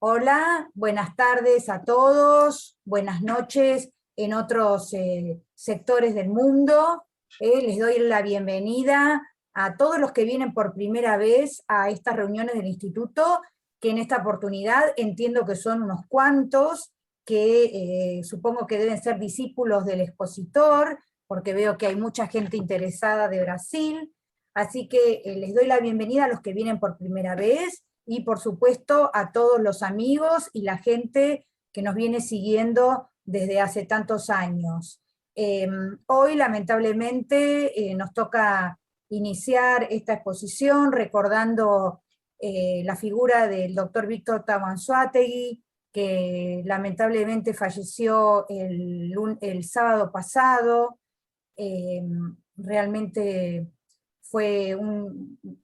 Hola, buenas tardes a todos, buenas noches en otros sectores del mundo. Les doy la bienvenida a todos los que vienen por primera vez a estas reuniones del Instituto, que en esta oportunidad entiendo que son unos cuantos, que supongo que deben ser discípulos del expositor, porque veo que hay mucha gente interesada de Brasil, así que les doy la bienvenida a los que vienen por primera vez, y por supuesto a todos los amigos y la gente que nos viene siguiendo desde hace tantos años. Hoy lamentablemente nos toca iniciar esta exposición recordando la figura del doctor Víctor Tabo Anzoátegui, que lamentablemente falleció el sábado pasado. Realmente fue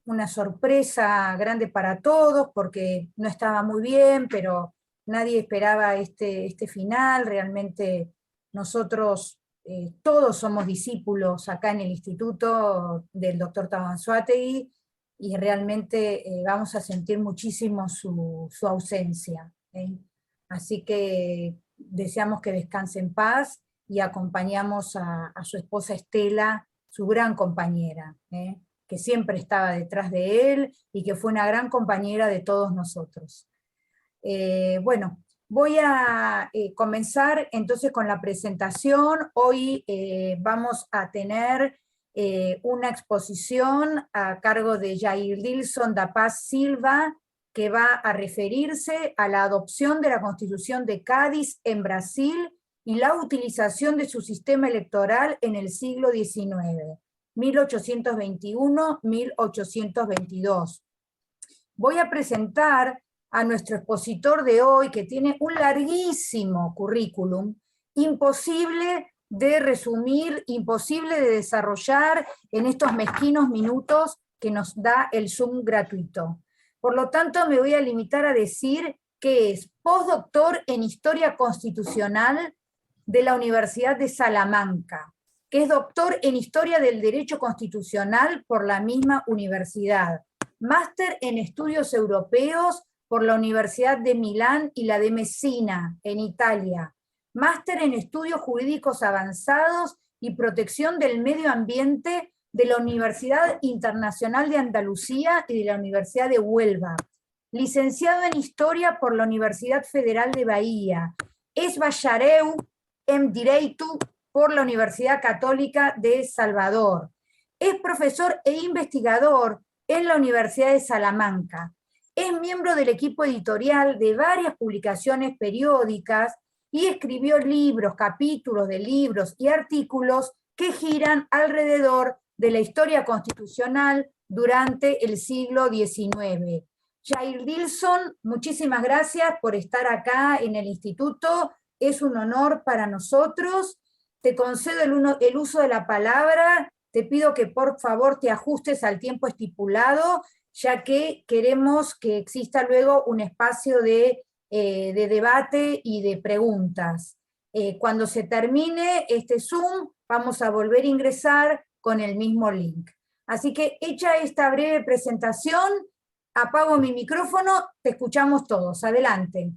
una sorpresa grande para todos, porque no estaba muy bien, pero nadie esperaba este final. Realmente nosotros todos somos discípulos acá en el Instituto del doctor Tabo Anzoátegui, y realmente vamos a sentir muchísimo su ausencia. Así que deseamos que descanse en paz, y acompañamos a su esposa Estela, su gran compañera, que siempre estaba detrás de él y que fue una gran compañera de todos nosotros. Bueno, voy a comenzar entonces con la presentación. Hoy vamos a tener una exposición a cargo de Jair-Dilson da Paz Silva, que va a referirse a la adopción de la Constitución de Cádiz en Brasil y la utilización de su sistema electoral en el siglo XIX, 1821-1822. Voy a presentar a nuestro expositor de hoy, que tiene un larguísimo currículum, imposible de resumir, imposible de desarrollar en estos mezquinos minutos que nos da el Zoom gratuito. Por lo tanto, me voy a limitar a decir que es postdoctor en Historia Constitucional de la Universidad de Salamanca, que es doctor en Historia del Derecho Constitucional por la misma universidad, máster en Estudios Europeos por la Universidad de Milán y la de Messina, en Italia, máster en Estudios Jurídicos Avanzados y Protección del Medio Ambiente de la Universidad Internacional de Andalucía y de la Universidad de Huelva, licenciado en Historia por la Universidad Federal de Bahía, es bachareu en Direito por la Universidad Católica de Salvador, es profesor e investigador en la Universidad de Salamanca, es miembro del equipo editorial de varias publicaciones periódicas y escribió libros, capítulos de libros y artículos que giran alrededor de la historia constitucional durante el siglo XIX. Jair-Dilson, muchísimas gracias por estar acá en el Instituto, es un honor para nosotros. Te concedo el uso de la palabra, te pido que por favor te ajustes al tiempo estipulado, ya que queremos que exista luego un espacio de debate y de preguntas. Cuando se termine este Zoom, vamos a volver a ingresar con el mismo link. Así que, hecha esta breve presentación, apago mi micrófono, te escuchamos todos. Adelante.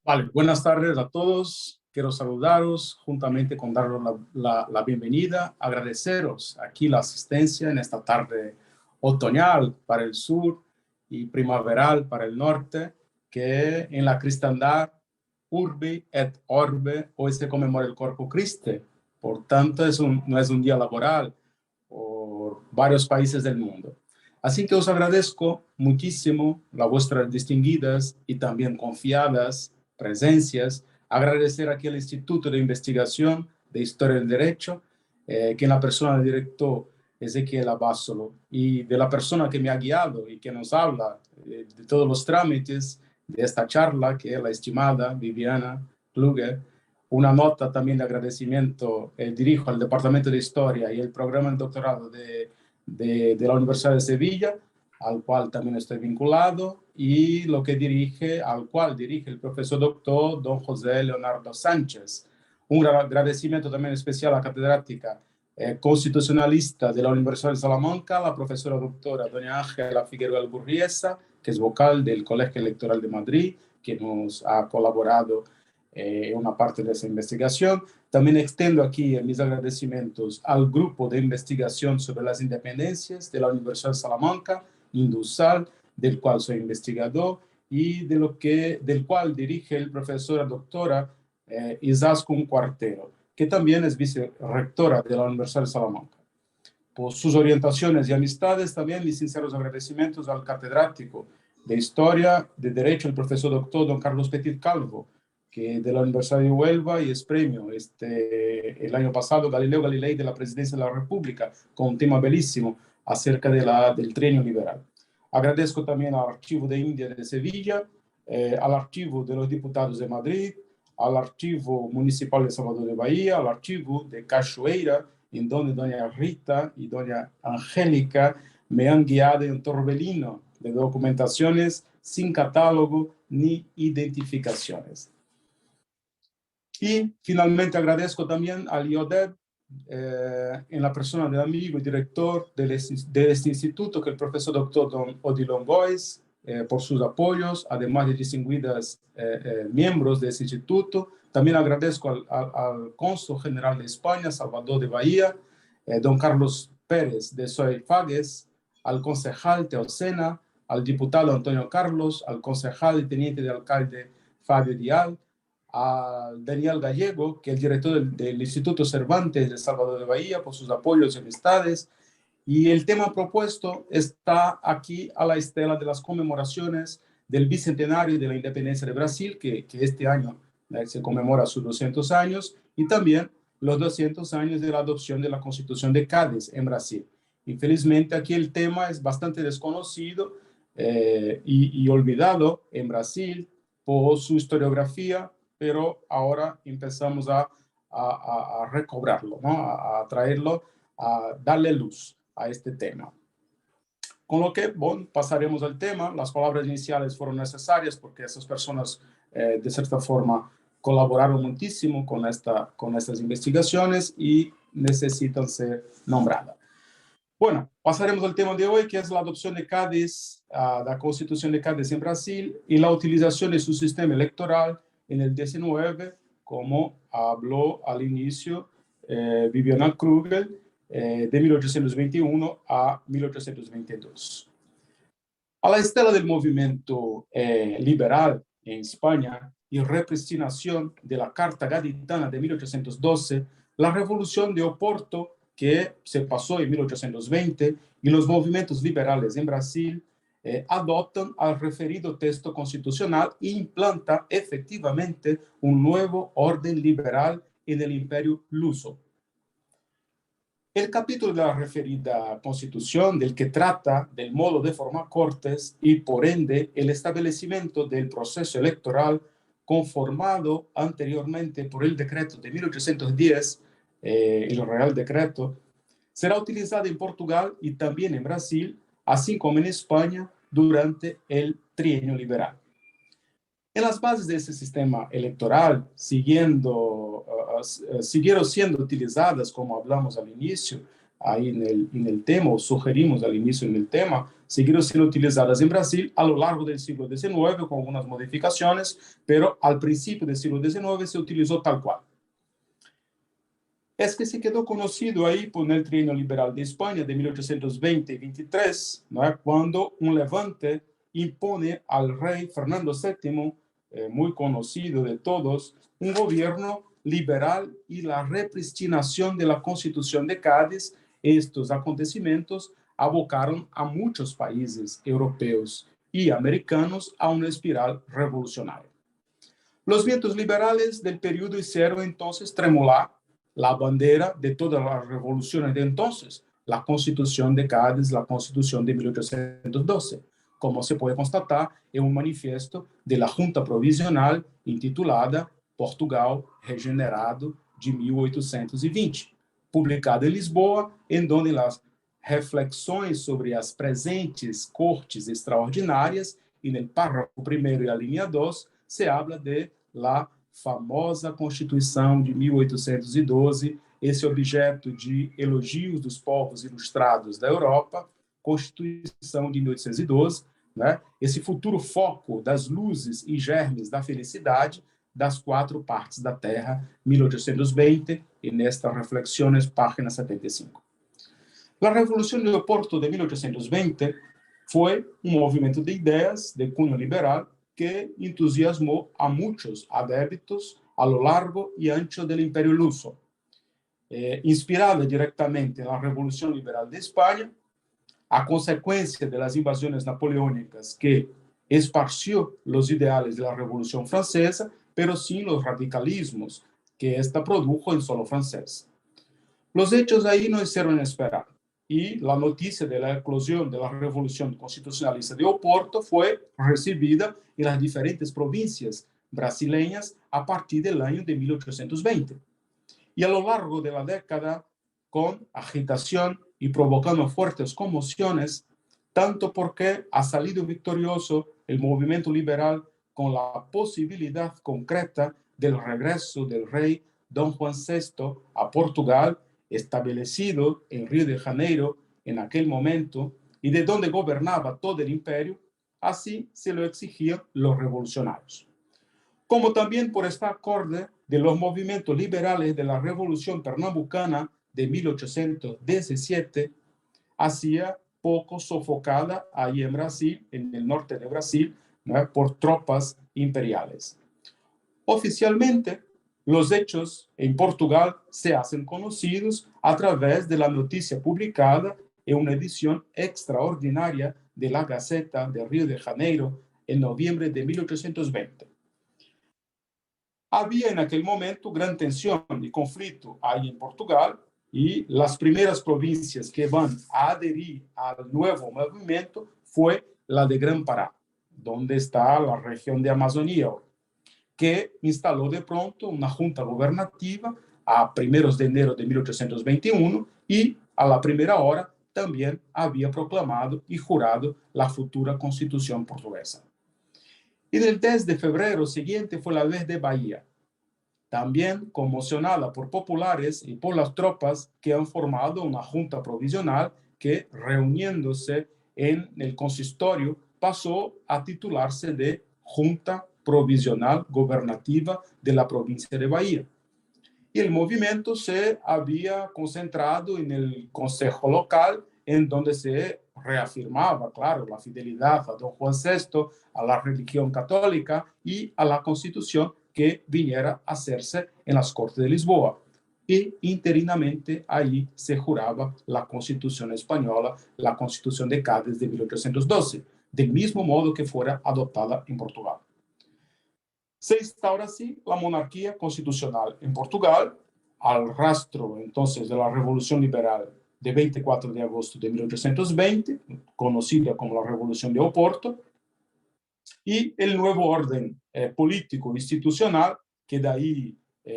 Vale, buenas tardes a todos. Quiero saludaros juntamente con daros la bienvenida, agradeceros aquí la asistencia en esta tarde otoñal para el sur y primaveral para el norte, que en la cristiandad urbi et orbe hoy se conmemora el Corpus Christi. Por tanto, no es un día laboral por varios países del mundo. Así que os agradezco muchísimo las vuestras distinguidas y también confiadas presencias. Agradecer aquí al Instituto de Investigación de Historia del Derecho, que en la persona del director Ezequiel Abasolo y de la persona que me ha guiado y que nos habla de todos los trámites de esta charla, que es la estimada Viviana Kluger. Una nota también de agradecimiento dirijo al Departamento de Historia y el programa de doctorado de la Universidad de Sevilla, al cual también estoy vinculado, y al cual dirige el profesor doctor don José Leonardo Sánchez. Un agradecimiento también especial a la catedrática constitucionalista de la Universidad de Salamanca, la profesora doctora doña Ángela Figueroa Alburriesa, que es vocal del Colegio Electoral de Madrid, que nos ha colaborado en una parte de esa investigación. También extiendo aquí mis agradecimientos al grupo de investigación sobre las independencias de la Universidad de Salamanca, Indusal, del cual soy investigador, y del cual dirige el profesor doctora Izaskun Cuartero, que también es vicerrectora de la Universidad de Salamanca. Por sus orientaciones y amistades, también mis sinceros agradecimientos al catedrático de Historia de Derecho, el profesor doctor don Carlos Petit Calvo, que de la Universidad de Huelva y es premio el año pasado Galileo Galilei de la Presidencia de la República, con un tema bellísimo acerca del trienio liberal. Agradezco también al Archivo de India de Sevilla, al Archivo de los Diputados de Madrid, al Archivo Municipal de Salvador de Bahía, al Archivo de Cachoeira, en donde doña Rita y doña Angélica me han guiado en un torbellino de documentaciones sin catálogo ni identificaciones. Y finalmente agradezco también al IODEB, en la persona del amigo y director de este instituto, que es el profesor doctor don Odilon Boys, por sus apoyos, además de distinguidas miembros de ese instituto. También agradezco al cónsul general de España, Salvador de Bahía, don Carlos Pérez de Soyfagues, al concejal Teocena, al diputado Antonio Carlos, al concejal y teniente de alcalde Fabio Dial, a Daniel Gallego, que es el director del Instituto Cervantes de Salvador de Bahía, por sus apoyos y amistades. Y el tema propuesto está aquí a la estela de las conmemoraciones del bicentenario de la independencia de Brasil, que este año se conmemora sus 200 años, y también los 200 años de la adopción de la Constitución de Cádiz en Brasil. Infelizmente, aquí el tema es bastante desconocido y olvidado en Brasil por su historiografía, pero ahora empezamos a recobrarlo, ¿no? a traerlo, a darle luz a este tema. Con lo que, bueno, pasaremos al tema. Las palabras iniciales fueron necesarias porque esas personas, de cierta forma, colaboraron muchísimo con estas investigaciones y necesitan ser nombradas. Bueno, pasaremos al tema de hoy, que es la adopción de Cádiz, la Constitución de Cádiz en Brasil y la utilización de su sistema electoral en el 19, como habló al inicio Viviana Krugel, de 1821 a 1822. A la estela del movimiento liberal en España y repristinación de la Carta Gaditana de 1812, la Revolución de Oporto, que se pasó en 1820, y los movimientos liberales en Brasil adoptan al referido texto constitucional e implanta efectivamente un nuevo orden liberal en el Imperio Luso. El capítulo de la referida Constitución, del que trata del modo de formar cortes y, por ende, el establecimiento del proceso electoral conformado anteriormente por el decreto de 1810, el Real Decreto, será utilizado en Portugal y también en Brasil, así como en España, durante el trienio liberal. En las bases de ese sistema electoral, siguieron siendo utilizadas, como hablamos al inicio, ahí en el tema, o sugerimos al inicio en el tema, siguieron siendo utilizadas en Brasil a lo largo del siglo XIX con algunas modificaciones, pero al principio del siglo XIX se utilizó tal cual. Es que se quedó conocido ahí por el trienio liberal de España de 1820 y 23, ¿no? Cuando un levante impone al rey Fernando VII, muy conocido de todos, un gobierno liberal y la repristinación de la Constitución de Cádiz. Estos acontecimientos abocaron a muchos países europeos y americanos a una espiral revolucionaria. Los vientos liberales del periodo hicieron entonces tremolar la bandera de todas las revoluciones de entonces, la Constitución de Cádiz, la Constitución de 1812, como se puede constatar en un manifiesto de la Junta Provisional intitulada Portugal Regenerado de 1820, publicada em Lisboa, em donde las reflexões sobre as presentes cortes extraordinárias, e no párrafo 1 e a linha 2, se habla de la famosa Constituição de 1812, esse objeto de elogios dos povos ilustrados da Europa, Constituição de 1812, né? Esse futuro foco das luzes e germes da felicidade das quatro partes da Terra, 1820, e nestas reflexões, página 75. A Revolução de Oporto de 1820 foi um movimento de ideias de cunho liberal que entusiasmou a muitos adeptos a lo largo e ancho do Império Luso. Inspirada diretamente na Revolução Liberal de Espanha, a consequência das invasões napoleônicas que esparció os ideais da Revolução Francesa, pero sin os radicalismos que esta produjo en solo francés. Los hechos ahí no hicieron esperar, y la noticia de la eclosión de la Revolución Constitucionalista de Oporto fue recibida en las diferentes provincias brasileñas a partir del año de 1820. Y a lo largo de la década, con agitación y provocando fuertes conmociones, tanto porque ha salido victorioso el movimiento liberal con la posibilidad concreta del regreso del rey Don Juan VI a Portugal, establecido en Río de Janeiro en aquel momento y de donde gobernaba todo el imperio, así se lo exigían los revolucionarios. Como también por esta acorde de los movimientos liberales de la Revolución Pernambucana de 1817, hacía poco sofocada ahí en Brasil, en el norte de Brasil, ¿no?, por tropas imperiales. Oficialmente, los hechos en Portugal se hacen conocidos a través de la noticia publicada en una edición extraordinaria de la Gaceta de Río de Janeiro en noviembre de 1820. Había en aquel momento gran tensión y conflicto ahí en Portugal, y las primeras provincias que van a adherir al nuevo movimiento fue la de Gran Pará, donde está la región de Amazonía, que instaló de pronto una junta gubernativa a primeros de enero de 1821 y a la primera hora también había proclamado y jurado la futura Constitución portuguesa. Y del 10 de febrero siguiente fue la vez de Bahía, también conmocionada por populares y por las tropas que han formado una junta provisional que, reuniéndose en el consistorio, pasó a titularse de Junta Provisional Gobernativa de la provincia de Bahía. Y el movimiento se había concentrado en el consejo local, en donde se reafirmaba, claro, la fidelidad a Don Juan VI, a la religión católica y a la Constitución que viniera a hacerse en las Cortes de Lisboa. Y interinamente ahí se juraba la Constitución española, la Constitución de Cádiz de 1812, del mismo modo que fuera adoptada en Portugal. Se instaura así la monarquía constitucional en Portugal, al rastro entonces de la Revolución Liberal de 24 de agosto de 1820, conocida como la Revolución de Oporto, y el nuevo orden político institucional que de ahí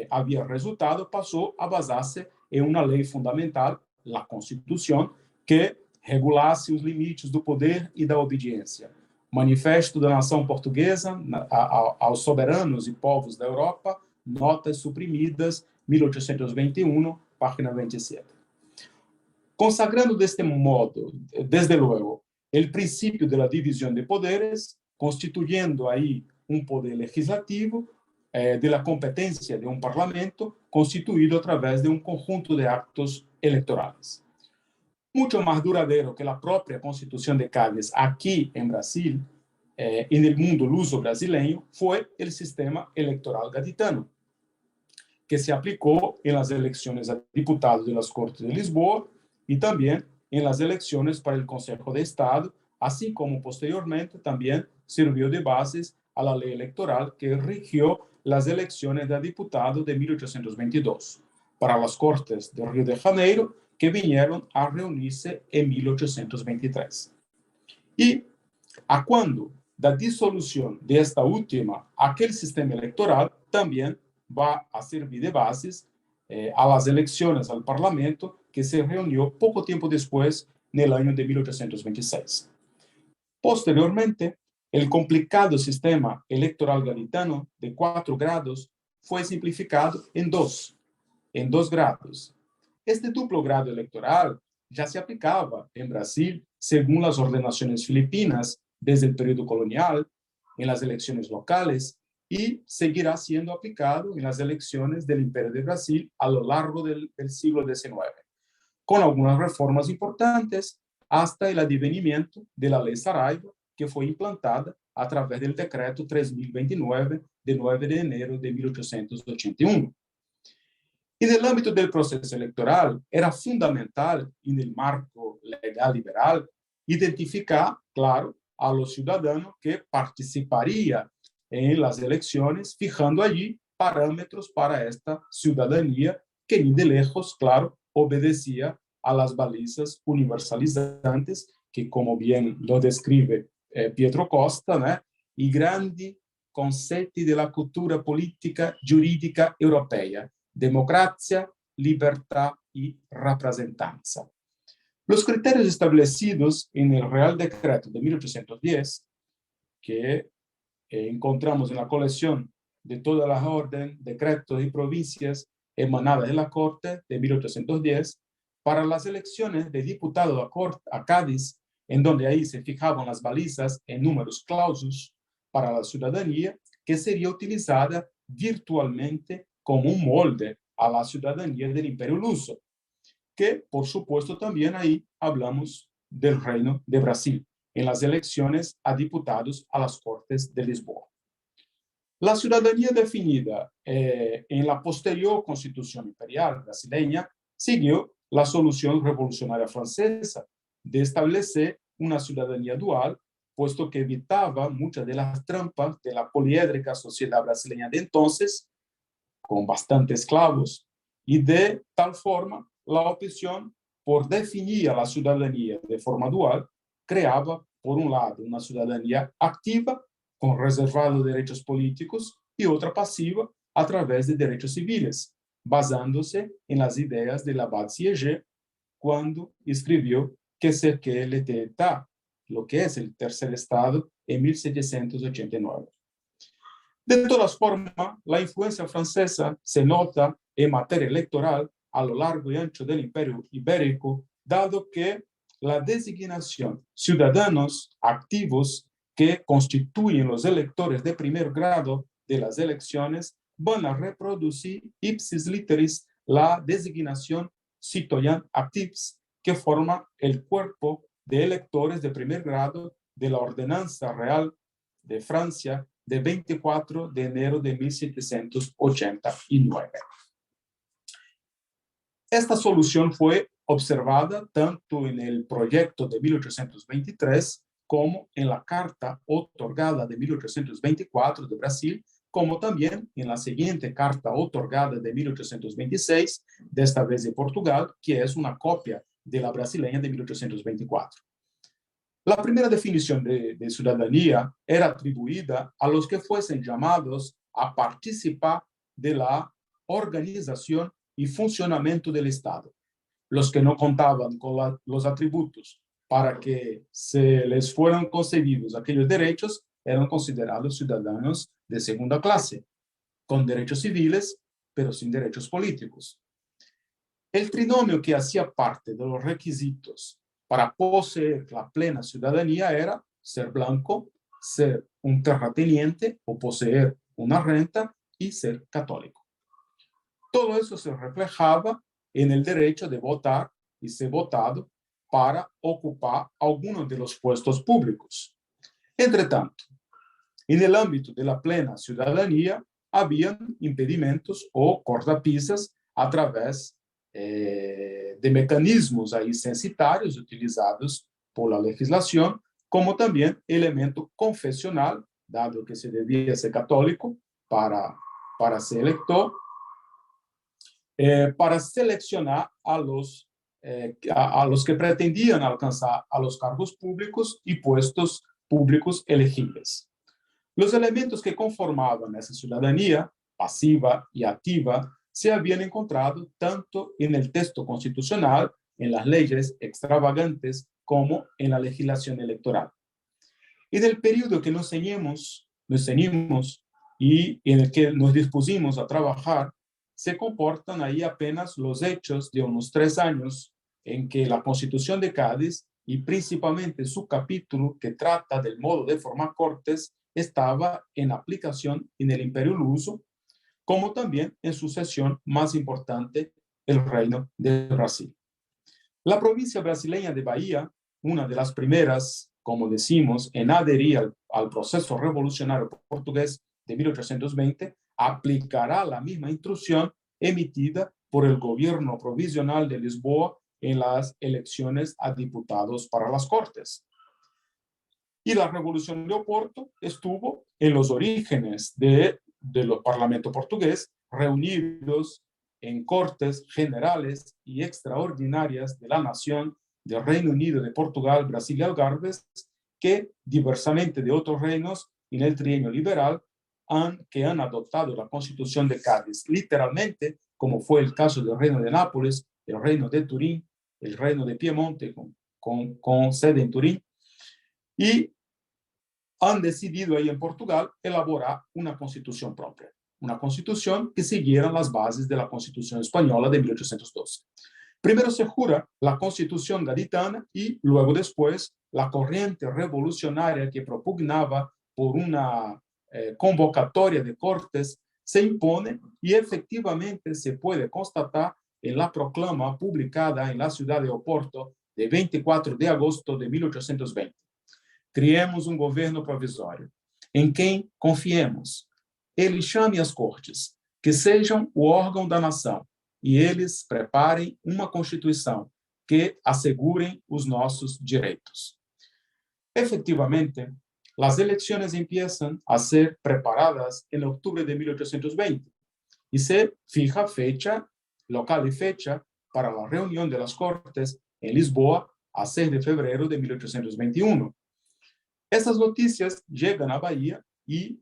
había resultado pasó a basarse en una ley fundamental, la Constitución, que regulasse os limites do poder e da obediência. Manifesto da Nação Portuguesa aos soberanos e povos da Europa, notas suprimidas, 1821, página 27. Consagrando deste modo, desde luego, el principio de la división de poderes, constituyendo ahí un poder legislativo de la competencia de un parlamento constituido a través de un conjunto de actos electorales. Mucho más duradero que la propia Constitución de Cádiz aquí en Brasil, en el mundo luso brasileño, fue el sistema electoral gaditano, que se aplicó en las elecciones a diputados de las Cortes de Lisboa y también en las elecciones para el Consejo de Estado, así como posteriormente también sirvió de bases a la ley electoral que rigió las elecciones de diputados de 1822 para las Cortes de Río de Janeiro, que vinieron a reunirse en 1823. Y a cuando da disolución de esta última, aquel sistema electoral también va a servir de bases a las elecciones al Parlamento que se reunió poco tiempo después, en el año de 1826. Posteriormente, el complicado sistema electoral gaditano de 4 grados fue simplificado en 2, en 2 grados. Este duplo grado electoral ya se aplicaba en Brasil según las ordenaciones filipinas desde el periodo colonial, en las elecciones locales, y seguirá siendo aplicado en las elecciones del Imperio de Brasil a lo largo del siglo XIX, con algunas reformas importantes hasta el advenimiento de la Ley Saraiva, que fue implantada a través del decreto 3029 de 9 de enero de 1881. Y en el ámbito del proceso electoral, era fundamental, en el marco legal liberal, identificar, claro, a los ciudadanos que participarían en las elecciones, fijando allí parámetros para esta ciudadanía que ni de lejos, claro, obedecía a las balizas universalizantes que, como bien lo describe Pietro Costa, ¿no? I grandi concetti della cultura politica giuridica europea: democracia, libertad y representancia. Los criterios establecidos en el Real Decreto de 1810, que encontramos en la colección de todas las órdenes, decretos y provincias emanadas de la Corte de 1810, para las elecciones de diputados a Cádiz, en donde ahí se fijaban las balizas en números clausus para la ciudadanía, que sería utilizada virtualmente como un molde a la ciudadanía del Imperio Luso, que por supuesto también ahí hablamos del Reino de Brasil, en las elecciones a diputados a las Cortes de Lisboa. La ciudadanía definida en la posterior Constitución Imperial brasileña siguió la solución revolucionaria francesa de establecer una ciudadanía dual, puesto que evitaba muchas de las trampas de la poliédrica sociedad brasileña de entonces, con bastantes esclavos, y de tal forma la opción por definir a la ciudadanía de forma dual creaba, por un lado, una ciudadanía activa con reservados derechos políticos y otra pasiva a través de derechos civiles, basándose en las ideas de Lavoisier cuando escribió Que c'est que l'État, lo que es el tercer estado, en 1789. De todas formas, la influencia francesa se nota en materia electoral a lo largo y ancho del Imperio Ibérico, dado que la designación ciudadanos activos que constituyen los electores de primer grado de las elecciones van a reproducir ipsis literis la designación citoyen actifs, que forma el cuerpo de electores de primer grado de la Ordenanza Real de Francia de 24 de enero de 1789. Esta solución fue observada tanto en el proyecto de 1823 como en la Carta otorgada de 1824 de Brasil, como también en la siguiente Carta otorgada de 1826, de esta vez de Portugal, que es una copia de la brasileña de 1824. La primera definición de ciudadanía era atribuida a los que fuesen llamados a participar de la organización y funcionamiento del Estado. Los que no contaban con los atributos para que se les fueran concedidos aquellos derechos eran considerados ciudadanos de segunda clase, con derechos civiles, pero sin derechos políticos. El trinomio que hacía parte de los requisitos para poseer la plena ciudadanía era ser blanco, ser un terrateniente o poseer una renta y ser católico. Todo eso se reflejaba en el derecho de votar y ser votado para ocupar algunos de los puestos públicos. Entre tanto, en el ámbito de la plena ciudadanía, habían impedimentos o cortapisas a través de mecanismos ahí censitarios utilizados por la legislación, como también elemento confesional, dado que se debía ser católico para ser elector, para seleccionar a los que pretendían alcanzar a los cargos públicos y puestos públicos elegibles. Los elementos que conformaban esa ciudadanía, pasiva y activa, se habían encontrado tanto en el texto constitucional, en las leyes extravagantes, como en la legislación electoral. En el periodo que nos ceñimos y en el que nos dispusimos a trabajar, se comportan ahí apenas los hechos de unos 3 años en que la Constitución de Cádiz y principalmente su capítulo que trata del modo de formar cortes estaba en aplicación en el Imperio Luso, como también en su sección más importante, el Reino de Brasil. La provincia brasileña de Bahía, una de las primeras, como decimos, en adherir al proceso revolucionario portugués de 1820, aplicará la misma instrucción emitida por el gobierno provisional de Lisboa en las elecciones a diputados para las Cortes. Y la Revolución de Oporto estuvo en los orígenes del Parlamento portugués, reunidos en Cortes Generales y Extraordinarias de la Nación del Reino Unido, de Portugal, Brasil y Algarves, que, diversamente de otros reinos en el trienio liberal, que han adoptado la Constitución de Cádiz literalmente, como fue el caso del Reino de Nápoles, el Reino de Turín, el Reino de Piemonte con sede en Turín, y han decidido ahí en Portugal elaborar una constitución propia, una constitución que siguiera las bases de la Constitución española de 1812. Primero se jura la Constitución gaditana y luego después la corriente revolucionaria que propugnaba por una convocatoria de cortes se impone y efectivamente se puede constatar en la proclama publicada en la ciudad de Oporto de 24 de agosto de 1820. Criemos um governo provisório, em quem confiemos. Ele chame as cortes, que sejam o órgão da nação, e eles preparem uma Constituição que assegurem os nossos direitos. Efectivamente, las elecciones empiezan a ser preparadas en octubre de 1820 y se fija fecha, local y fecha, para la reunión de las Cortes en Lisboa a 6 de febrero de 1821. Essas noticias llegan a Bahía y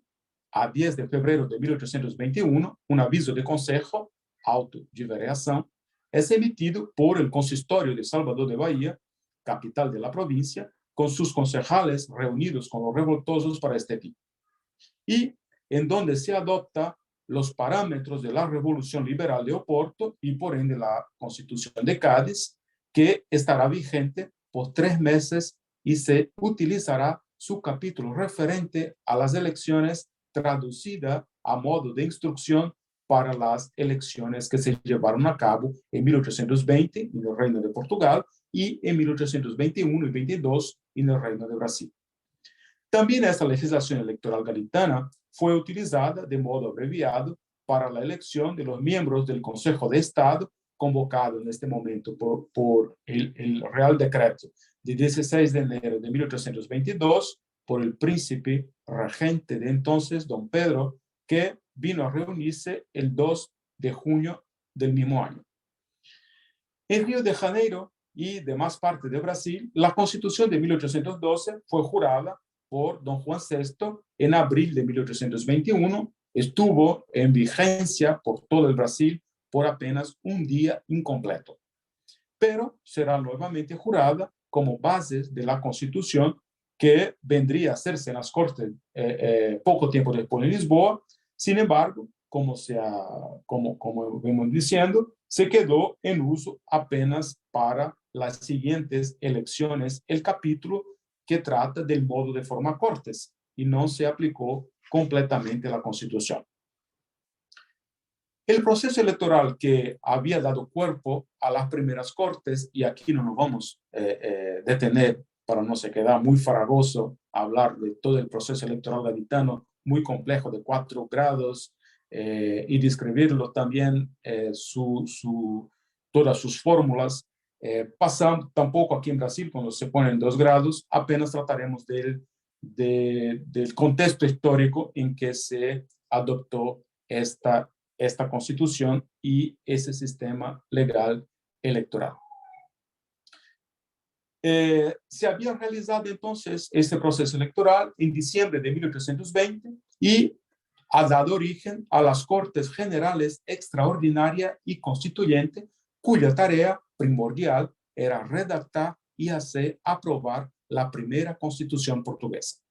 a 10 de febrero de 1821, un aviso de consejo, auto de variación, es emitido por el consistorio de Salvador de Bahía, capital de la provincia, con sus concejales reunidos con los revoltosos para este fin, y en donde se adopta los parámetros de la Revolución Liberal de Oporto y por ende la Constitución de Cádiz, que estará vigente por 3 meses y se utilizará su capítulo referente a las elecciones traducida a modo de instrucción para las elecciones que se llevaron a cabo en 1820 en el Reino de Portugal y en 1821 y 22 en el Reino de Brasil. También esta legislación electoral gaditana fue utilizada de modo abreviado para la elección de los miembros del Consejo de Estado, convocado en este momento por el Real Decreto de 16 de enero de 1822 por el príncipe regente de entonces, don Pedro, que vino a reunirse el 2 de junio del mismo año. En Río de Janeiro y demás partes de Brasil, la Constitución de 1812 fue jurada por don Juan VI en abril de 1821, estuvo en vigencia por todo el Brasil por apenas un día incompleto, pero será nuevamente jurada como base de la Constitución que vendría a hacerse en las Cortes poco tiempo después en Lisboa. Sin embargo, como vemos diciendo, se quedó en uso apenas para las siguientes elecciones el capítulo que trata del modo de formar cortes y no se aplicó completamente la Constitución. El proceso electoral que había dado cuerpo a las primeras cortes, y aquí no nos vamos a detener para no se quedar muy farragoso hablar de todo el proceso electoral gaditano, muy complejo de 4 grados, y describirlo también todas sus fórmulas. Pasando tampoco aquí en Brasil, cuando se ponen 2 grados, apenas trataremos del contexto histórico en que se adoptó esta Constitución y ese sistema legal electoral. Se había realizado entonces este proceso electoral en diciembre de 1820 y ha dado origen a las Cortes Generales Extraordinaria y Constituyente, cuya tarea primordial era redactar y hacer aprobar la primera Constitución portuguesa.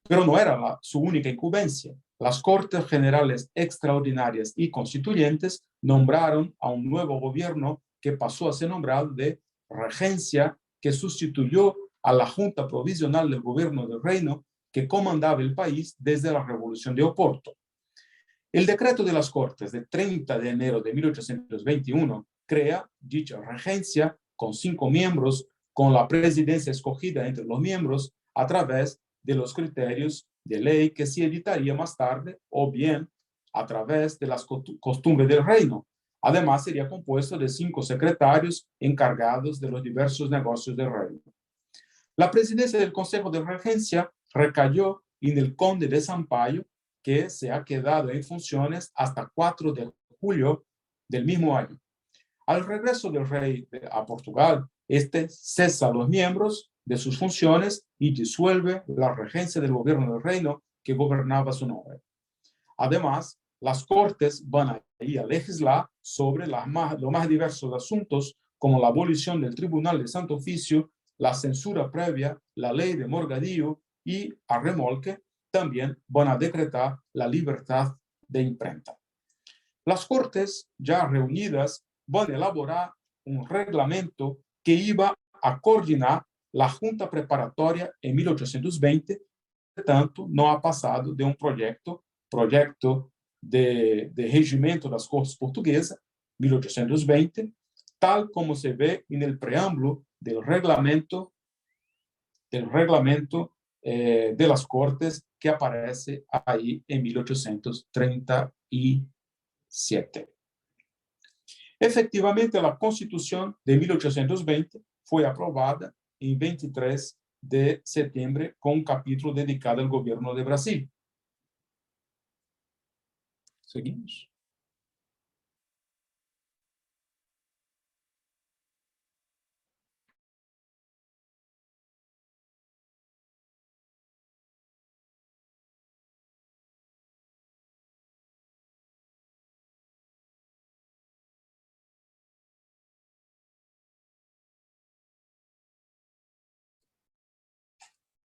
Pero no era su única incumbencia. Las Cortes Generales Extraordinarias y Constituyentes nombraron a un nuevo gobierno que pasó a ser nombrado de regencia, que sustituyó a la Junta Provisional del Gobierno del Reino que comandaba el país desde la Revolución de Oporto. El decreto de las Cortes de 30 de enero de 1821 crea dicha regencia con 5 miembros, con la presidencia escogida entre los miembros a través de los criterios de ley que se editaría más tarde, o bien a través de las costumbres del reino. Además, sería compuesto de 5 secretarios encargados de los diversos negocios del reino. La presidencia del Consejo de Regencia recayó en el conde de Sampaio, que se ha quedado en funciones hasta 4 de julio del mismo año. Al regreso del rey a Portugal, este cesa a los miembros de sus funciones y disuelve la regencia del gobierno del reino que gobernaba su nombre. Además, las Cortes van a legislar sobre los más diversos asuntos, como la abolición del Tribunal de Santo Oficio, la censura previa, la ley de Morgadillo y, a remolque, también van a decretar la libertad de imprenta. Las Cortes, ya reunidas, van a elaborar un reglamento que iba a coordinar la Junta Preparatoria en 1820, tanto no ha pasado de un proyecto de regimento das Cortes Portuguesas, 1820, tal como se ve en el preámbulo del reglamento de las Cortes que aparece ahí en 1837. Efectivamente, la Constitución de 1820 fue aprobada en 23 de septiembre con un capítulo dedicado al gobierno de Brasil. Seguimos.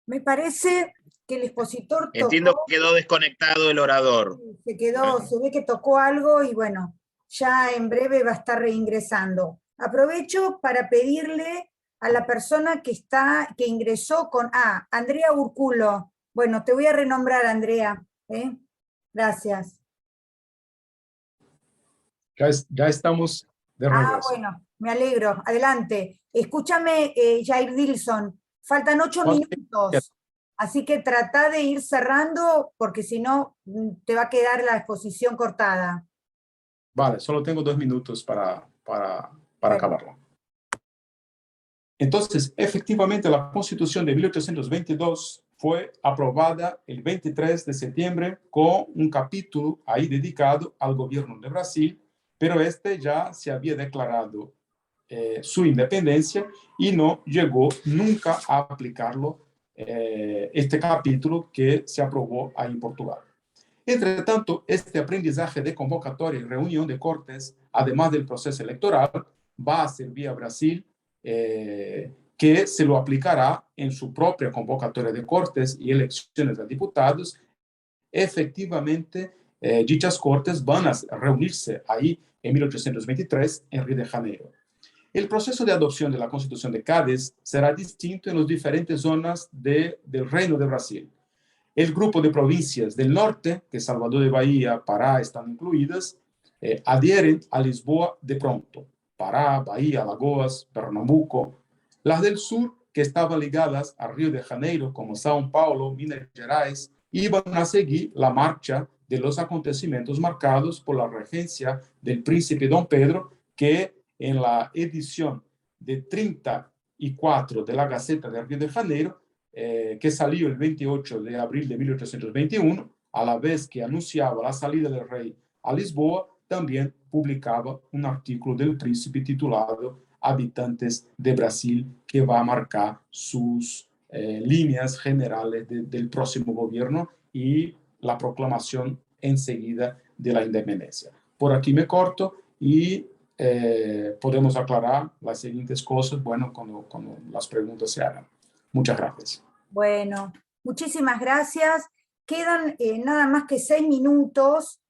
Me parece que el expositor Entiendo tocó, que quedó desconectado el orador. se quedó, se ve que tocó algo y bueno, ya en breve va a estar reingresando. Aprovecho para pedirle a la persona que ingresó con Andrea Urculo. Bueno, te voy a renombrar, Andrea. Gracias. Ya estamos de regreso. Bueno, me alegro. Adelante. Escúchame, Jair Dilson. Faltan 8 minutos. Así que trata de ir cerrando porque si no te va a quedar la exposición cortada. Vale, solo tengo 2 minutos para acabarlo. Entonces, efectivamente, la Constitución de 1822 fue aprobada el 23 de septiembre con un capítulo ahí dedicado al gobierno de Brasil, pero este ya se había declarado su independencia y no llegó nunca a aplicarlo este capítulo que se aprobó ahí en Portugal. Entre tanto, este aprendizaje de convocatoria y reunión de Cortes, además del proceso electoral, va a servir a Brasil, que se lo aplicará en su propia convocatoria de Cortes y elecciones de diputados. Efectivamente, dichas Cortes van a reunirse ahí en 1823 en Río de Janeiro. El proceso de adopción de la Constitución de Cádiz será distinto en las diferentes zonas del Reino de Brasil. El grupo de provincias del norte, que Salvador de Bahía, Pará están incluidas, adhieren a Lisboa de pronto. Pará, Bahía, Alagoas, Pernambuco. Las del sur, que estaban ligadas a Río de Janeiro, como São Paulo, Minas Gerais, iban a seguir la marcha de los acontecimientos marcados por la regencia del príncipe Dom Pedro, que en la edición de 34 de la Gaceta de Río de Janeiro, que salió el 28 de abril de 1821, a la vez que anunciaba la salida del rey a Lisboa, también publicaba un artículo del príncipe titulado Habitantes de Brasil, que va a marcar sus líneas generales del próximo gobierno y la proclamación enseguida de la independencia. Por aquí me corto y podemos aclarar las siguientes cosas, bueno, cuando las preguntas se hagan. Muchas gracias. Bueno, muchísimas gracias. Quedan nada más que 6 minutos.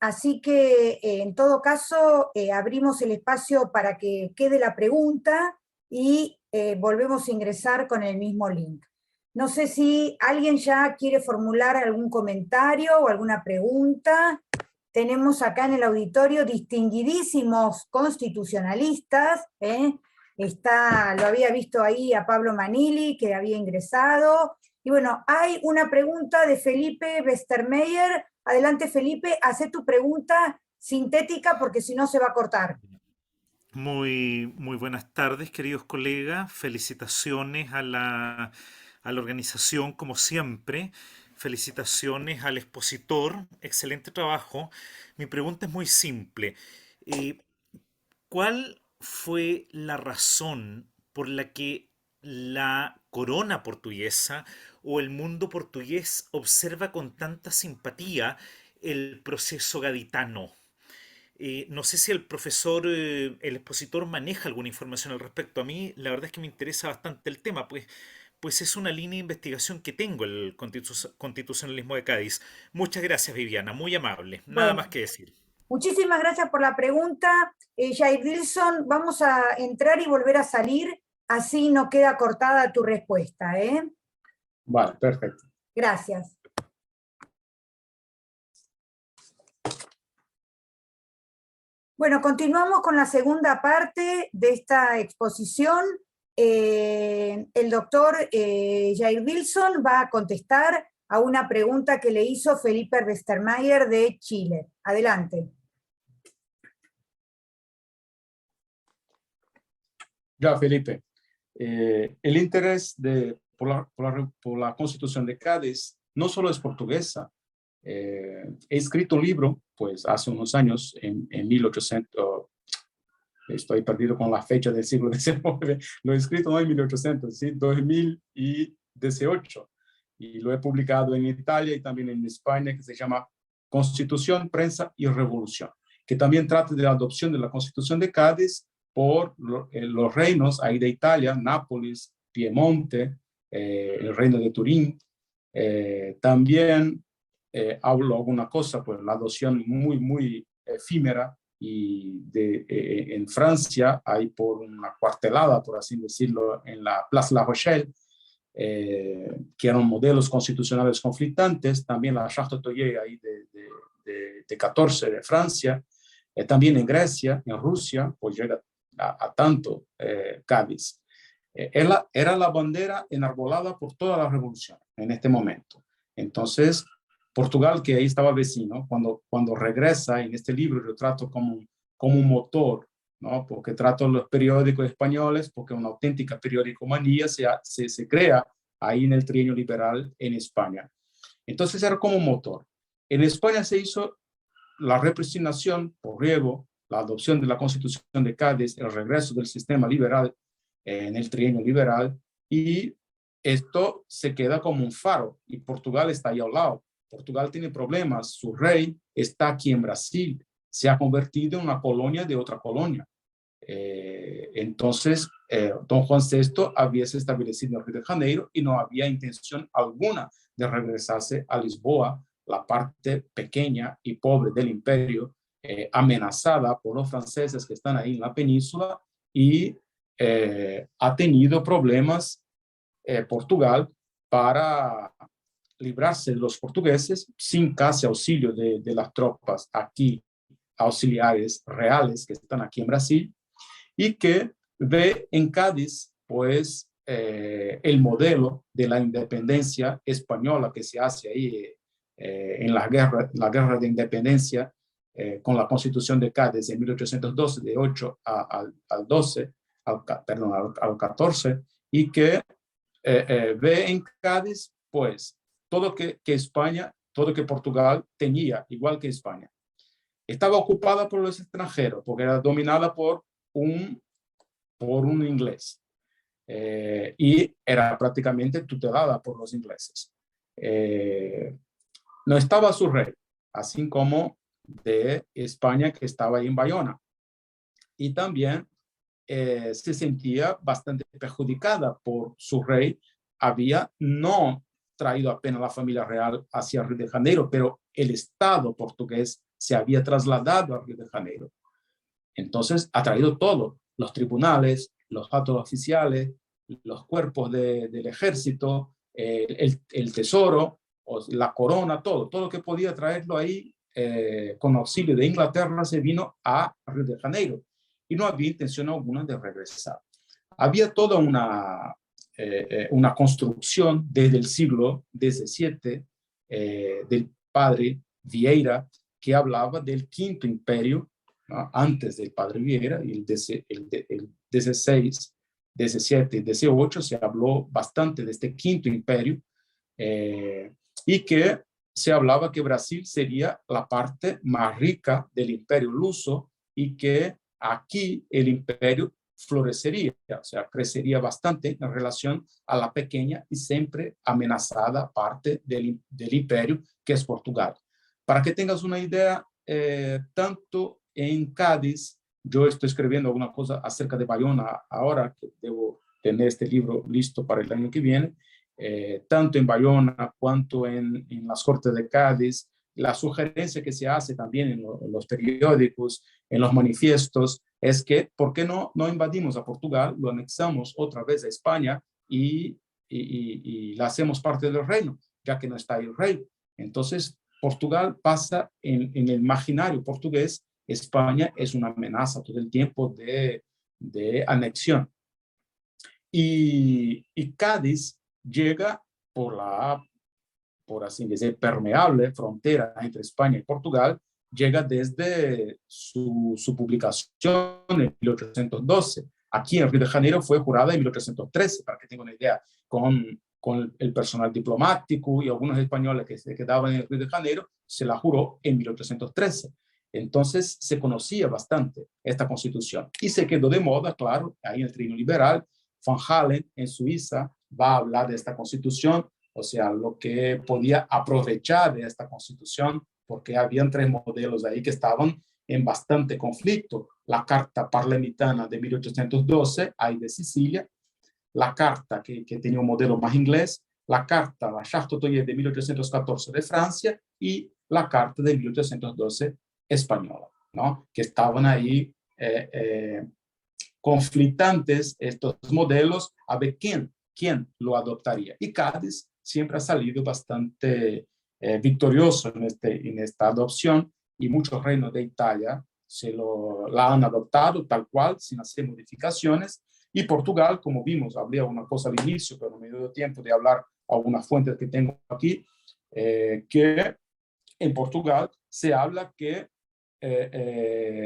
Así que en todo caso abrimos el espacio para que quede la pregunta y volvemos a ingresar con el mismo link. No sé si alguien ya quiere formular algún comentario o alguna pregunta. Tenemos acá en el auditorio distinguidísimos constitucionalistas, lo había visto ahí a Pablo Manili, que había ingresado, y bueno, hay una pregunta de Felipe Westermeyer. Adelante, Felipe, haz tu pregunta sintética, porque si no se va a cortar. Muy buenas tardes, queridos colegas. Felicitaciones a la organización, como siempre. Felicitaciones al expositor. Excelente trabajo. Mi pregunta es muy simple. Eh, ¿Cuál fue la razón por la que la corona portuguesa o el mundo portugués observa con tanta simpatía el proceso gaditano? No sé si el profesor, el expositor maneja alguna información al respecto. A mí la verdad es que me interesa bastante el tema, pues es una línea de investigación que tengo, el constitucionalismo de Cádiz. Muchas gracias, Viviana, muy amable. Nada Bueno, más que decir. muchísimas gracias por la pregunta. Jair Dilson, vamos a entrar y volver a salir, así no queda cortada tu respuesta, ¿eh? Vale, perfecto. Gracias. Bueno, continuamos con la segunda parte de esta exposición. El doctor Jair Dilson va a contestar a una pregunta que le hizo Felipe Westermeyer de Chile. Adelante. Ya, Felipe, el interés por la Constitución de Cádiz no solo es portuguesa. He escrito un libro, pues hace unos años, en 1800, estoy perdido con la fecha del siglo XIX, lo he escrito no en 1800, ¿sí? 2018, y lo he publicado en Italia y también en España, que se llama Constitución, Prensa y Revolución, que también trata de la adopción de la Constitución de Cádiz por los reinos ahí de Italia, Nápoles, Piemonte, el reino de Turín. También hablo alguna cosa, pues la adopción muy efímera y en Francia hay por una cuartelada, por así decirlo, en la Place La Rochelle, que eran modelos constitucionales conflictantes, también la Charte Toyer ahí de 14 de Francia, también en Grecia, en Rusia, pues llega a tanto Cádiz. Era la bandera enarbolada por toda la revolución en este momento. Entonces, Portugal, que ahí estaba vecino, cuando regresa en este libro, yo trato como un motor, ¿no? Porque trato los periódicos españoles, porque una auténtica periodicomanía se crea ahí en el trienio liberal en España. Entonces era como un motor. En España se hizo la representación por Riego, la adopción de la Constitución de Cádiz, el regreso del sistema liberal en el trienio liberal, y esto se queda como un faro, y Portugal está ahí al lado. Portugal tiene problemas, su rey está aquí en Brasil, se ha convertido en una colonia de otra colonia. Entonces, don Juan VI había se establecido en Río de Janeiro y no había intención alguna de regresarse a Lisboa, la parte pequeña y pobre del imperio, amenazada por los franceses que están ahí en la península, y ha tenido problemas Portugal para librarse de los portugueses sin casi auxilio de las tropas aquí auxiliares reales que están aquí en Brasil, y que ve en Cádiz pues el modelo de la independencia española que se hace ahí en la guerra de independencia con la Constitución de Cádiz en 1812, de 8 al 12, al 14, y que ve en Cádiz pues todo que España, todo que Portugal tenía, igual que España. Estaba ocupada por los extranjeros, porque era dominada por un inglés, y era prácticamente tutelada por los ingleses. No estaba su rey, así como de España, que estaba ahí en Bayona, y también se sentía bastante perjudicada por su rey. Había no traído apenas la familia real hacia Río de Janeiro, pero el Estado portugués se había trasladado a Río de Janeiro. Entonces ha traído todo, los tribunales, los actos oficiales, los cuerpos del ejército, el tesoro, la corona, todo lo que podía traerlo ahí con auxilio de Inglaterra se vino a Río de Janeiro y no había intención alguna de regresar. Había toda una construcción desde el siglo XVII del padre Vieira que hablaba del quinto imperio, ¿no? Antes del padre Vieira, y el 16, 17 y 18 se habló bastante de este quinto imperio y que se hablaba que Brasil sería la parte más rica del imperio luso y que aquí el imperio florecería, o sea, crecería bastante en relación a la pequeña y siempre amenazada parte del imperio que es Portugal. Para que tengas una idea, tanto en Cádiz, yo estoy escribiendo alguna cosa acerca de Bayona ahora, que debo tener este libro listo para el año que viene, tanto en Bayona cuanto en las Cortes de Cádiz, la sugerencia que se hace también en los periódicos, en los manifiestos, es que, ¿por qué no invadimos a Portugal, lo anexamos otra vez a España y la hacemos parte del reino, ya que no está el rey? Entonces, Portugal pasa en el imaginario portugués, España es una amenaza todo el tiempo de anexión. Y Cádiz llega por así decir, permeable frontera entre España y Portugal, llega desde su publicación en 1812. Aquí en Río de Janeiro fue jurada en 1813, para que tengan una idea, con el personal diplomático y algunos españoles que se quedaban en Río de Janeiro, se la juró en 1813. Entonces se conocía bastante esta constitución y se quedó de moda, claro, ahí en el Trino Liberal. Van Halen en Suiza va a hablar de esta constitución, o sea, lo que podía aprovechar de esta constitución, porque habían tres modelos ahí que estaban en bastante conflicto. La Carta Parlamentana de 1812, ahí de Sicilia, la Carta que tenía un modelo más inglés, la Charte Otoyer de 1814 de Francia y la Carta de 1812 española, ¿no? Que estaban ahí conflictantes estos modelos, a ver quién lo adoptaría. Y Cádiz siempre ha salido bastante victorioso en esta adopción y muchos reinos de Italia la han adoptado tal cual, sin hacer modificaciones. Y Portugal, como vimos, habría una cosa al inicio, pero no me dio tiempo de hablar algunas fuentes que tengo aquí, que en Portugal se habla que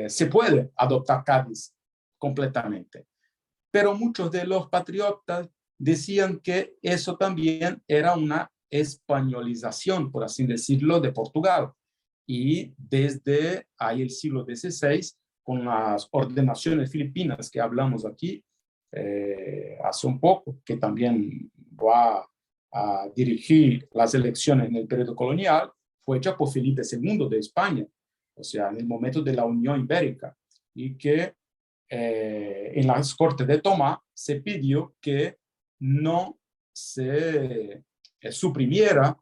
se puede adoptar Cádiz completamente. Pero muchos de los patriotas decían que eso también era una españolización, por así decirlo, de Portugal. Y desde ahí el siglo XVI, con las ordenaciones filipinas que hablamos aquí hace un poco, que también va a dirigir las elecciones en el periodo colonial, fue hecha por Felipe II de España, o sea, en el momento de la Unión Ibérica, y que en las Cortes de Tomás se pidió que no se suprimiera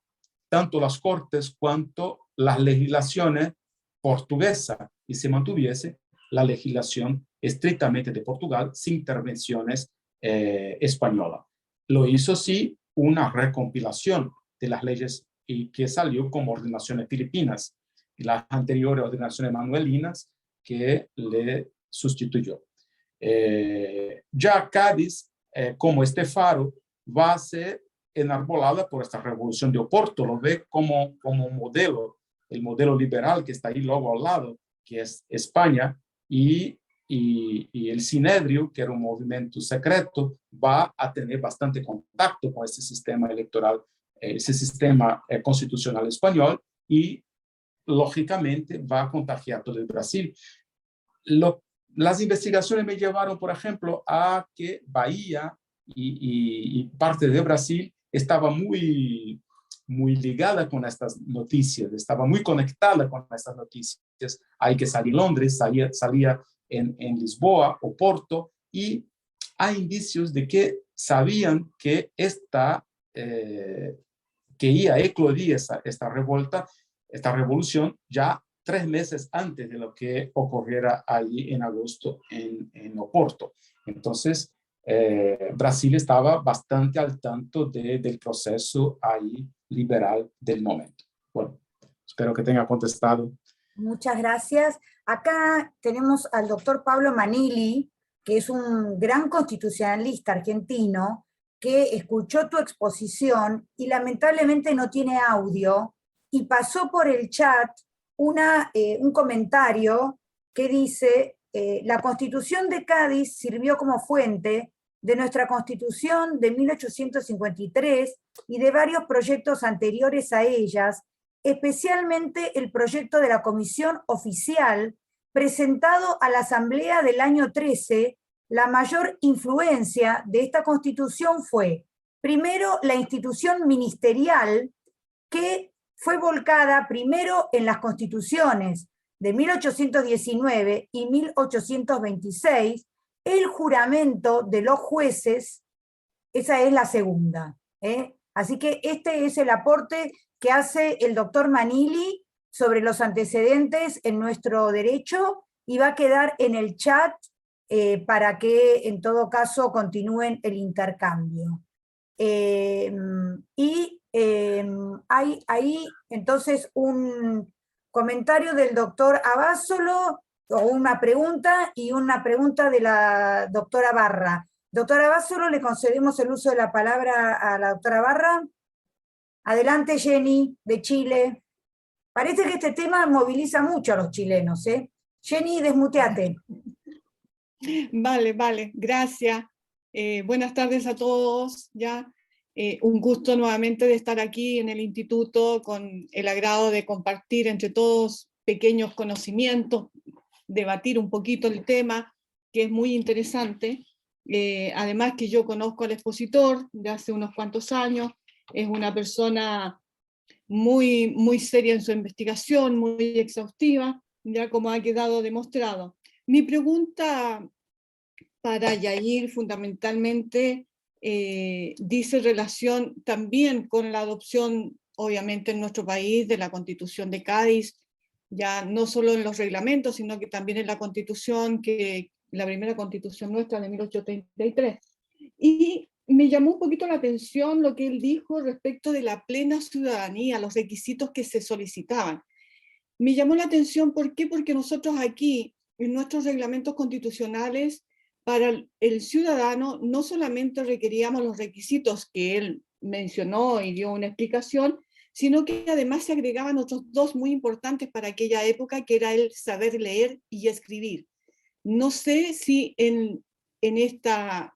tanto las Cortes cuanto las legislaciones portuguesas y se mantuviese la legislación estrictamente de Portugal sin intervenciones españolas. Lo hizo sí una recompilación de las leyes y que salió como ordenaciones filipinas y las anteriores ordenaciones manuelinas que le sustituyó. Ya Cádiz, como este faro, va a ser enarbolada por esta revolución de Oporto, lo ve como un modelo, el modelo liberal que está ahí luego al lado, que es España, y el Sinedrio, que era un movimiento secreto, va a tener bastante contacto con ese sistema electoral, ese sistema constitucional español, y lógicamente va a contagiar todo el Brasil. Las investigaciones me llevaron, por ejemplo, a que Bahía y parte de Brasil estaba muy ligada con estas noticias, estaba muy conectada con estas noticias. Hay que salir en Londres, salía en Lisboa o Porto, y hay indicios de que sabían que esta que iba a eclodir esta revolución ya 3 meses antes de lo que ocurriera allí en agosto en Oporto. Entonces, Brasil estaba bastante al tanto del proceso ahí liberal del momento. Bueno, espero que tenga contestado. Muchas gracias. Acá tenemos al doctor Pablo Manili, que es un gran constitucionalista argentino, que escuchó tu exposición y lamentablemente no tiene audio, y pasó por el chat un comentario que dice, la Constitución de Cádiz sirvió como fuente de nuestra Constitución de 1853 y de varios proyectos anteriores a ellas, especialmente el proyecto de la Comisión Oficial presentado a la Asamblea del año 13. La mayor influencia de esta Constitución fue, primero, la institución ministerial, que fue volcada primero en las constituciones de 1819 y 1826, el juramento de los jueces, esa es la segunda. Así que este es el aporte que hace el doctor Manili sobre los antecedentes en nuestro derecho, y va a quedar en el chat para que en todo caso continúen el intercambio. Hay ahí entonces un comentario del doctor Abasolo, o una pregunta, y una pregunta de la doctora Barra. Doctora Abasolo, le concedemos el uso de la palabra a la doctora Barra. Adelante, Jenny, de Chile. Parece que este tema moviliza mucho a los chilenos, ¿eh? Jenny, desmuteate. Vale, gracias. Buenas tardes a todos. Un gusto nuevamente de estar aquí en el instituto, con el agrado de compartir entre todos pequeños conocimientos, debatir un poquito el tema, que es muy interesante. Además que yo conozco al expositor de hace unos cuantos años, es una persona muy seria en su investigación, muy exhaustiva, ya como ha quedado demostrado. Mi pregunta para Yair fundamentalmente dice relación también con la adopción, obviamente en nuestro país, de la Constitución de Cádiz, ya no solo en los reglamentos, sino que también en la Constitución, la primera Constitución nuestra de 1833. Y me llamó un poquito la atención lo que él dijo respecto de la plena ciudadanía, los requisitos que se solicitaban. Me llamó la atención, ¿por qué? Porque nosotros aquí, en nuestros reglamentos constitucionales, para el ciudadano no solamente requeríamos los requisitos que él mencionó y dio una explicación, sino que además se agregaban otros dos muy importantes para aquella época, que era el saber leer y escribir. No sé si en esta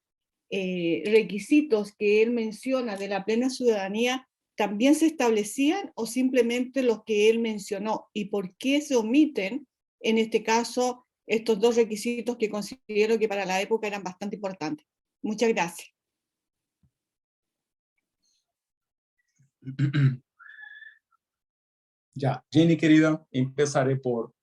requisitos que él menciona de la plena ciudadanía también se establecían, o simplemente los que él mencionó, y por qué se omiten en este caso estos dos requisitos que considero que para la época eran bastante importantes. Muchas gracias. Ya, Jenny querida, empezaré por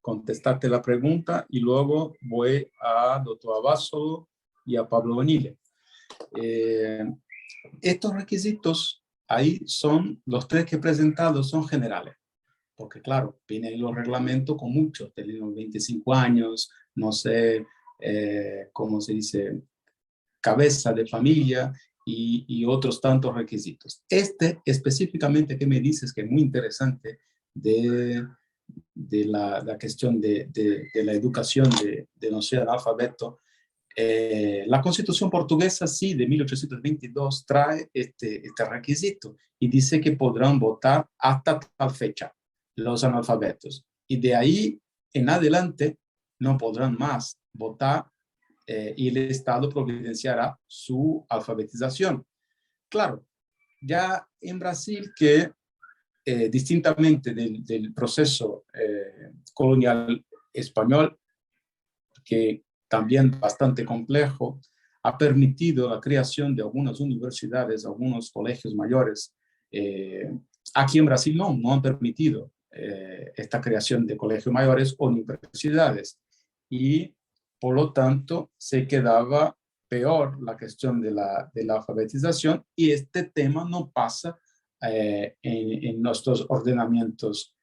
contestarte la pregunta, y luego voy a doctor Abasolo y a Pablo Manili. Estos requisitos ahí son, los 3 que he presentado son generales, porque claro, vienen los reglamentos con muchos, tienen 25 años, no sé cómo se dice, cabeza de familia y otros tantos requisitos. Este específicamente que me dices, que es muy interesante, de la cuestión de la educación, de no ser analfabeto. La Constitución portuguesa, sí, de 1822, trae este requisito y dice que podrán votar hasta tal fecha los analfabetos. Y de ahí en adelante no podrán más votar, y el Estado providenciará su alfabetización. Claro, ya en Brasil, que distintamente del proceso colonial español, que también bastante complejo, ha permitido la creación de algunas universidades, algunos colegios mayores. Aquí en Brasil no han permitido esta creación de colegios mayores o universidades, y por lo tanto se quedaba peor la cuestión de la alfabetización, y este tema no pasa en nuestros ordenamientos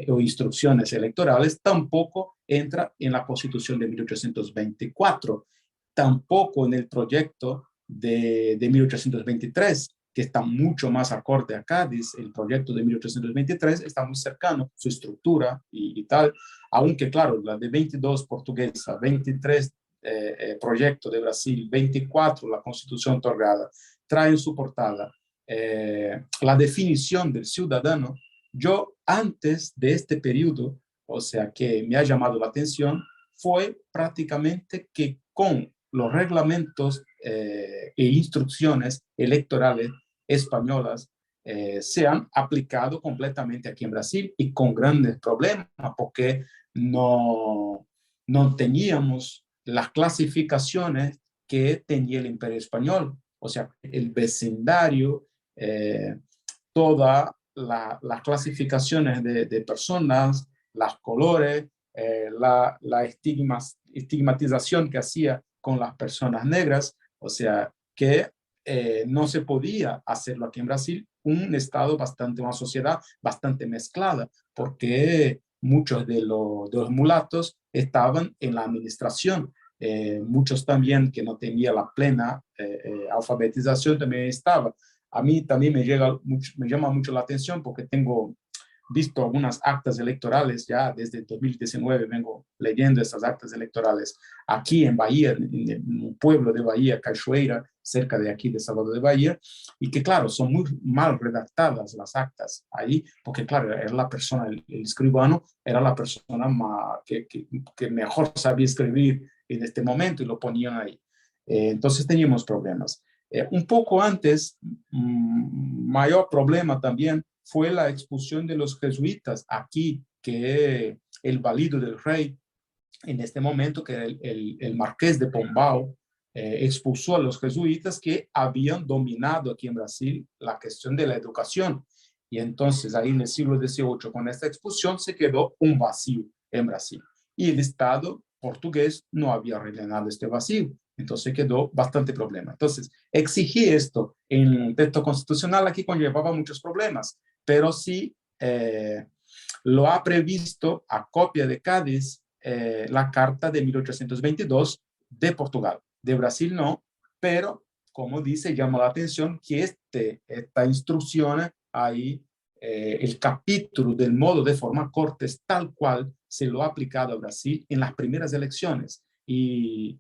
o instrucciones electorales, tampoco entra en la Constitución de 1824, tampoco en el proyecto de 1823, que está mucho más acorde a Cádiz. El proyecto de 1823 está muy cercano, su estructura y tal, aunque claro, la de 22 portuguesa, 23 proyecto de Brasil, 24 la Constitución otorgada, trae en su portada la definición del ciudadano. Yo antes de este periodo, o sea, que me ha llamado la atención, fue prácticamente que con los reglamentos e instrucciones electorales españolas se han aplicado completamente aquí en Brasil, y con grandes problemas, porque no teníamos las clasificaciones que tenía el Imperio Español, o sea, el vecindario, todas las clasificaciones de personas, las colores, la estigmatización que hacía con las personas negras, o sea, que no se podía hacerlo aquí en Brasil, un estado bastante, una sociedad bastante mezclada, porque muchos de los mulatos estaban en la administración, muchos también que no tenían la plena alfabetización también estaban. A mí también me llama mucho la atención, porque tengo visto algunas actas electorales, ya desde 2019 vengo leyendo esas actas electorales aquí en Bahía, en un pueblo de Bahía, Cachoeira, cerca de aquí de Salvador de Bahía, y que claro, son muy mal redactadas las actas ahí, porque claro, era la persona, el escribano era la persona que mejor sabía escribir en este momento, y lo ponían ahí. Entonces teníamos problemas. Un poco antes, mayor problema también fue la expulsión de los jesuitas aquí, que el valido del rey en este momento, que era el marqués de Pombal, expulsó a los jesuitas que habían dominado aquí en Brasil la cuestión de la educación. Y entonces ahí en el siglo XVIII, con esta expulsión, se quedó un vacío en Brasil. Y el Estado portugués no había rellenado este vacío. Entonces quedó bastante problema. Entonces, exigir esto en un texto constitucional aquí conllevaba muchos problemas, pero sí lo ha previsto a copia de Cádiz la Carta de 1822 de Portugal. De Brasil no, pero como dice, llama la atención que esta instrucción ahí, el capítulo del modo de formar cortes tal cual se lo ha aplicado a Brasil en las primeras elecciones, y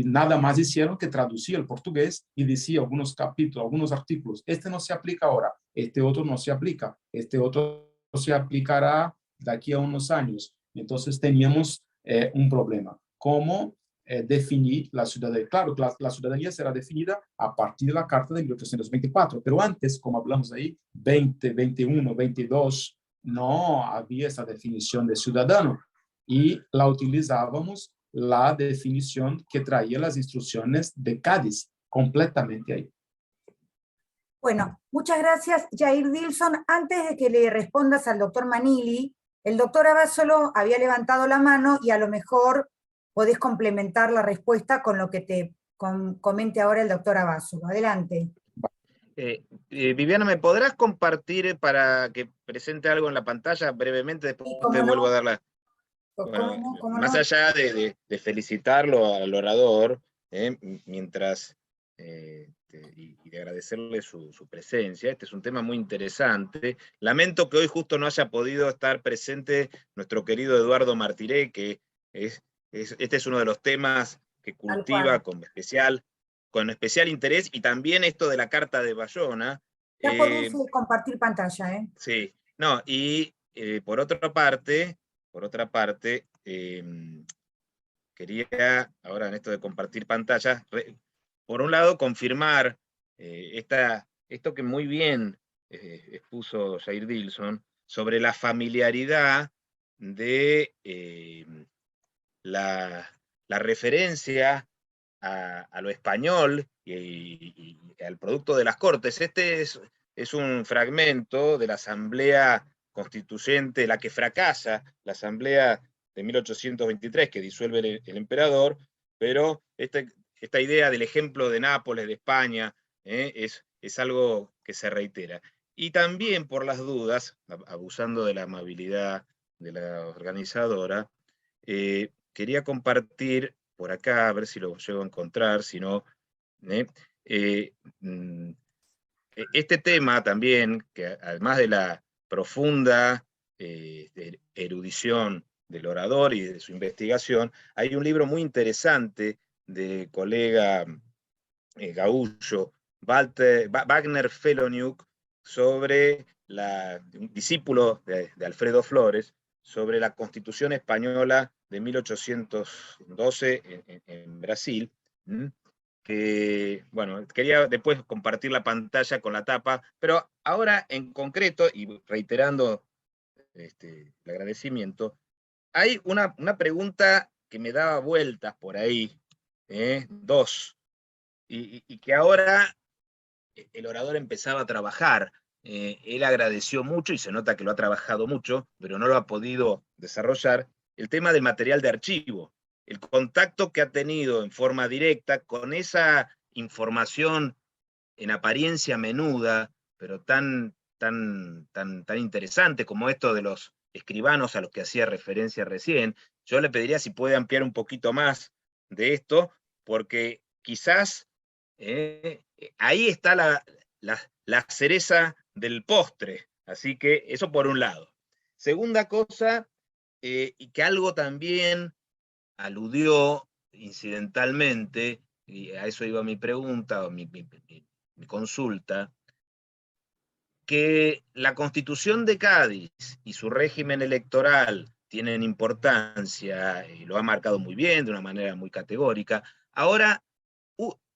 nada más hicieron que traducir el portugués y decía algunos capítulos, algunos artículos, este no se aplica ahora, este otro no se aplica, este otro se aplicará de aquí a unos años. Entonces teníamos un problema. ¿Cómo definir la ciudadanía? Claro, la ciudadanía será definida a partir de la Carta de 1824, pero antes, como hablamos ahí, 20, 21, 22, no había esa definición de ciudadano, y la utilizábamos la definición que traía las instrucciones de Cádiz, completamente ahí. Bueno, muchas gracias, Jair Dilson. Antes de que le respondas al doctor Manili, el doctor Abasolo había levantado la mano, y a lo mejor podés complementar la respuesta con lo que te comente ahora el doctor Abasolo. Adelante. Viviana, ¿me podrás compartir para que presente algo en la pantalla brevemente? Después Sí, te vuelvo a dar la... Bueno, más allá de felicitarlo al orador, mientras y de agradecerle su presencia, este es un tema muy interesante. Lamento que hoy justo no haya podido estar presente nuestro querido Eduardo Martiré, que este es uno de los temas que cultiva con especial interés, y también esto de la Carta de Bayona. Ya podés compartir pantalla, ¿eh? Sí, no, y por otra parte, quería, ahora en esto de compartir pantalla, por un lado confirmar esto que muy bien expuso Jair Dilson, sobre la familiaridad de la referencia a lo español y al producto de las Cortes. Este es un fragmento de la Asamblea Constituyente, la que fracasa, la Asamblea de 1823, que disuelve el emperador, pero esta idea del ejemplo de Nápoles, de España, es algo que se reitera. Y también, por las dudas, abusando de la amabilidad de la organizadora, quería compartir por acá, a ver si lo llego a encontrar, si no, este tema también, que además de la profunda erudición del orador y de su investigación, hay un libro muy interesante de colega gaullo, Wagner Feloniuk, sobre un discípulo de Alfredo Flores, sobre la Constitución Española de 1812 en Brasil, que, bueno, quería después compartir la pantalla con la tapa, pero ahora en concreto, y reiterando el agradecimiento, hay una pregunta que me daba vueltas por ahí, dos, y que ahora el orador empezaba a trabajar. Él agradeció mucho, y se nota que lo ha trabajado mucho, pero no lo ha podido desarrollar, el tema del material de archivo, el contacto que ha tenido en forma directa con esa información en apariencia menuda, pero tan interesante como esto de los escribanos a los que hacía referencia recién. Yo le pediría si puede ampliar un poquito más de esto, porque quizás ahí está la cereza del postre. Así que eso por un lado. Segunda cosa, y que algo también aludió incidentalmente, y a eso iba mi pregunta o mi consulta, que la Constitución de Cádiz y su régimen electoral tienen importancia, y lo ha marcado muy bien, de una manera muy categórica. Ahora,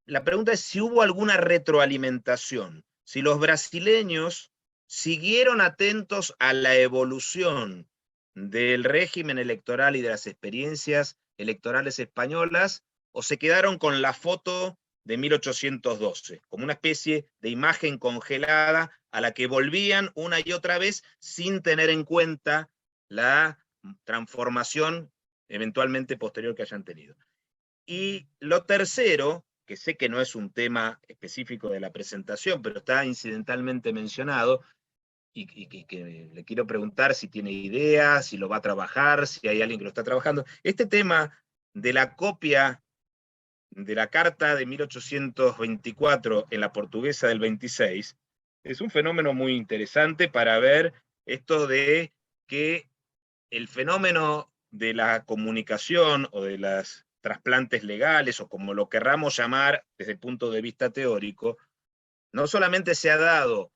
la pregunta es si hubo alguna retroalimentación, si los brasileños siguieron atentos a la evolución del régimen electoral y de las experiencias electorales españolas, o se quedaron con la foto de 1812, como una especie de imagen congelada a la que volvían una y otra vez sin tener en cuenta la transformación eventualmente posterior que hayan tenido. Y lo tercero, que sé que no es un tema específico de la presentación, pero está incidentalmente mencionado, y que le quiero preguntar si tiene ideas, si lo va a trabajar, si hay alguien que lo está trabajando. Este tema de la copia de la carta de 1824 en la portuguesa del 26, es un fenómeno muy interesante para ver esto de que el fenómeno de la comunicación o de los trasplantes legales, o como lo querramos llamar desde el punto de vista teórico, no solamente se ha dado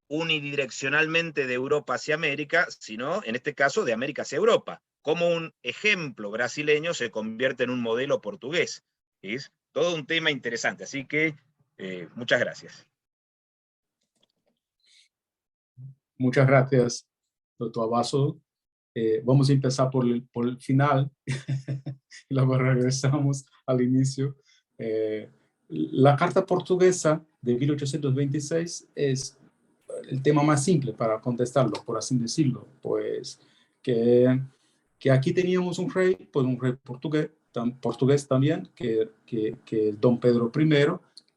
unidireccionalmente de Europa hacia América, sino en este caso de América hacia Europa. Como un ejemplo brasileño se convierte en un modelo portugués. Es todo un tema interesante, así que muchas gracias. Muchas gracias, doctor Abaso. Vamos a empezar por el final y luego regresamos al inicio. La Carta Portuguesa de 1826 es el tema más simple para contestarlo, por así decirlo, pues que aquí teníamos un rey, pues un rey portugués también, que es Don Pedro I,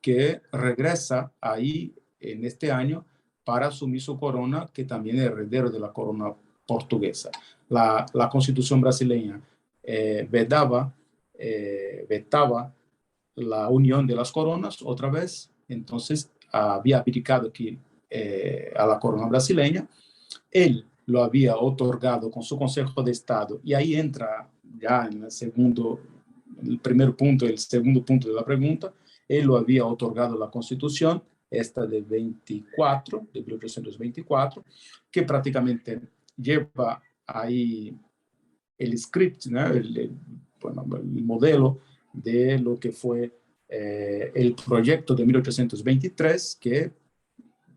que regresa ahí en este año para asumir su corona, que también es heredero de la corona portuguesa. La Constitución brasileña vetaba la unión de las coronas otra vez, entonces había abdicado aquí a la corona brasileña. Él lo había otorgado con su Consejo de Estado, y ahí entra ya en el primer punto y el segundo punto de la pregunta. Él lo había otorgado la Constitución, esta de 1824, que prácticamente lleva ahí el script, ¿no? el modelo de lo que fue el proyecto de 1823, que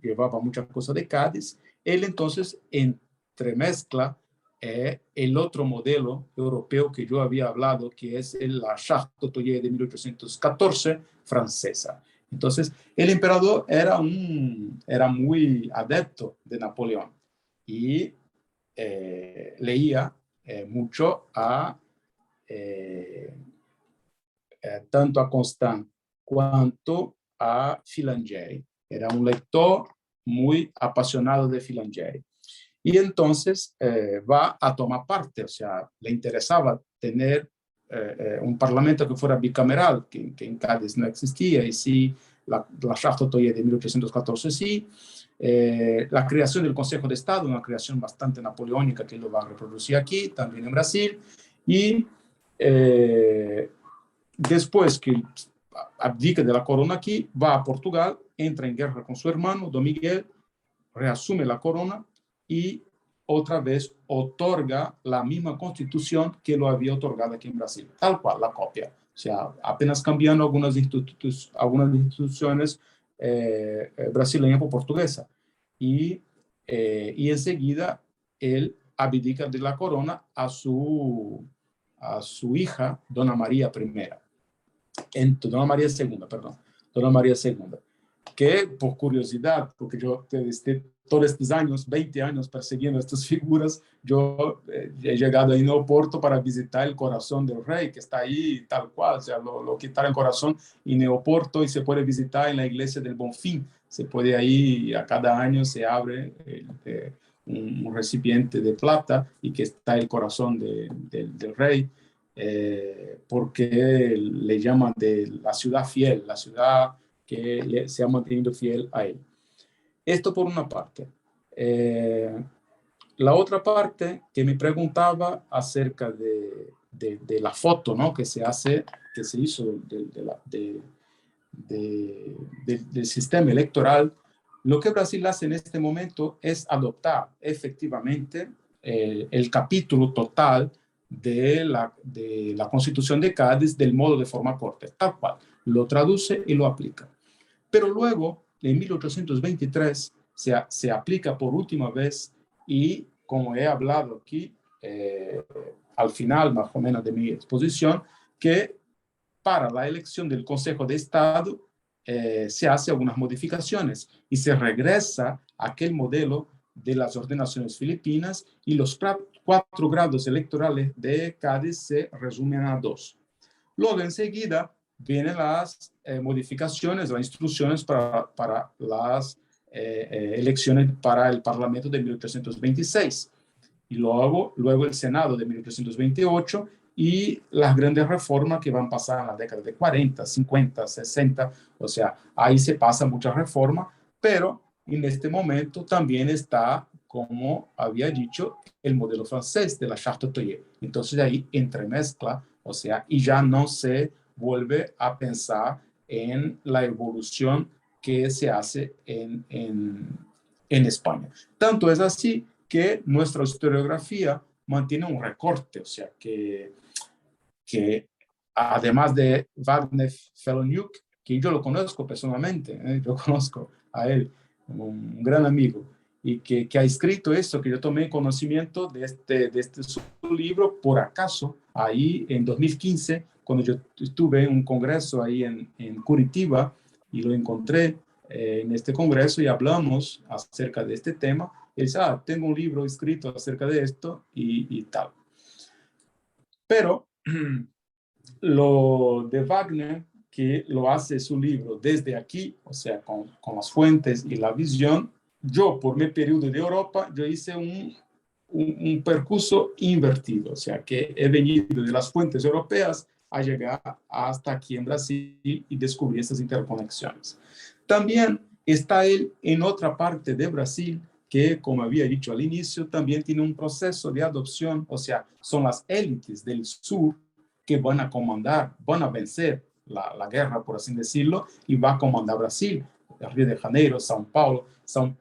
llevaba muchas cosas de Cádiz. Él entonces entremezcla el otro modelo europeo que yo había hablado, que es la Charte d'Otoyer de 1814 francesa. Entonces, el emperador era muy adepto de Napoleón y leía mucho a tanto a Constant quanto a Filangieri. Era un lector muy apasionado de Filangieri. Y entonces va a tomar parte, o sea, le interesaba tener un parlamento que fuera bicameral, que en Cádiz no existía, y sí, la Charta Otoye de 1814 sí, la creación del Consejo de Estado, una creación bastante napoleónica que lo va a reproducir aquí, también en Brasil, y después que abdica de la corona aquí, va a Portugal, entra en guerra con su hermano, Dom Miguel, reasume la corona y otra vez otorga la misma constitución que lo había otorgado aquí en Brasil, tal cual, la copia. O sea, apenas cambiando algunas instituciones brasileñas por portuguesa. Y enseguida él abdica de la corona a su hija, Dona María I. Dona María II, perdón. Dona María II. Que, por curiosidad, porque yo desde todos estos años, 20 años persiguiendo estas figuras, yo he llegado ahí en Oporto para visitar el corazón del rey, que está ahí tal cual, o sea, lo quitaron el corazón en Oporto y se puede visitar en la iglesia del Bonfim. Se puede ahí, a cada año se abre un recipiente de plata y que está el corazón del rey, porque le llaman de la ciudad fiel, la ciudad que se ha mantenido fiel a él. Esto por una parte. La otra parte que me preguntaba acerca de la foto, ¿no? que se hizo del sistema electoral. Lo que Brasil hace en este momento es adoptar efectivamente el capítulo total de la Constitución de Cádiz del modo de formar corte, tal cual. Lo traduce y lo aplica. Pero luego, en 1823, se aplica por última vez y, como he hablado aquí, al final más o menos de mi exposición, que para la elección del Consejo de Estado se hace algunas modificaciones y se regresa a aquel modelo de las ordenaciones filipinas y los 4 grados electorales de Cádiz se resumen a 2. Luego, enseguida, vienen las modificaciones, las instrucciones para las elecciones para el Parlamento de 1826. Y luego el Senado de 1828 y las grandes reformas que van a pasar en la década de 40, 50, 60. O sea, ahí se pasa mucha reforma, pero en este momento también está, como había dicho, el modelo francés de la Charte Otoye. Entonces ahí entremezcla, o sea, y ya no se vuelve a pensar en la evolución que se hace en España. Tanto es así que nuestra historiografía mantiene un recorte, o sea, que además de Wagner Feloniuk, que yo lo conozco personalmente, yo conozco a él, un gran amigo, y que ha escrito esto, que yo tomé conocimiento de este su libro por acaso, ahí en 2015, cuando yo estuve en un congreso ahí en Curitiba, y lo encontré en este congreso y hablamos acerca de este tema. Él dice, tengo un libro escrito acerca de esto y tal. Pero lo de Wagner, que lo hace su libro desde aquí, o sea, con las fuentes y la visión, yo por mi periodo de Europa, yo hice un percurso invertido, o sea, que he venido de las fuentes europeas a llegar hasta aquí en Brasil y descubrir esas interconexiones. También está él en otra parte de Brasil que, como había dicho al inicio, también tiene un proceso de adopción, o sea, son las élites del sur que van a comandar, van a vencer la guerra, por así decirlo, y va a comandar Brasil, Río de Janeiro, São Paulo.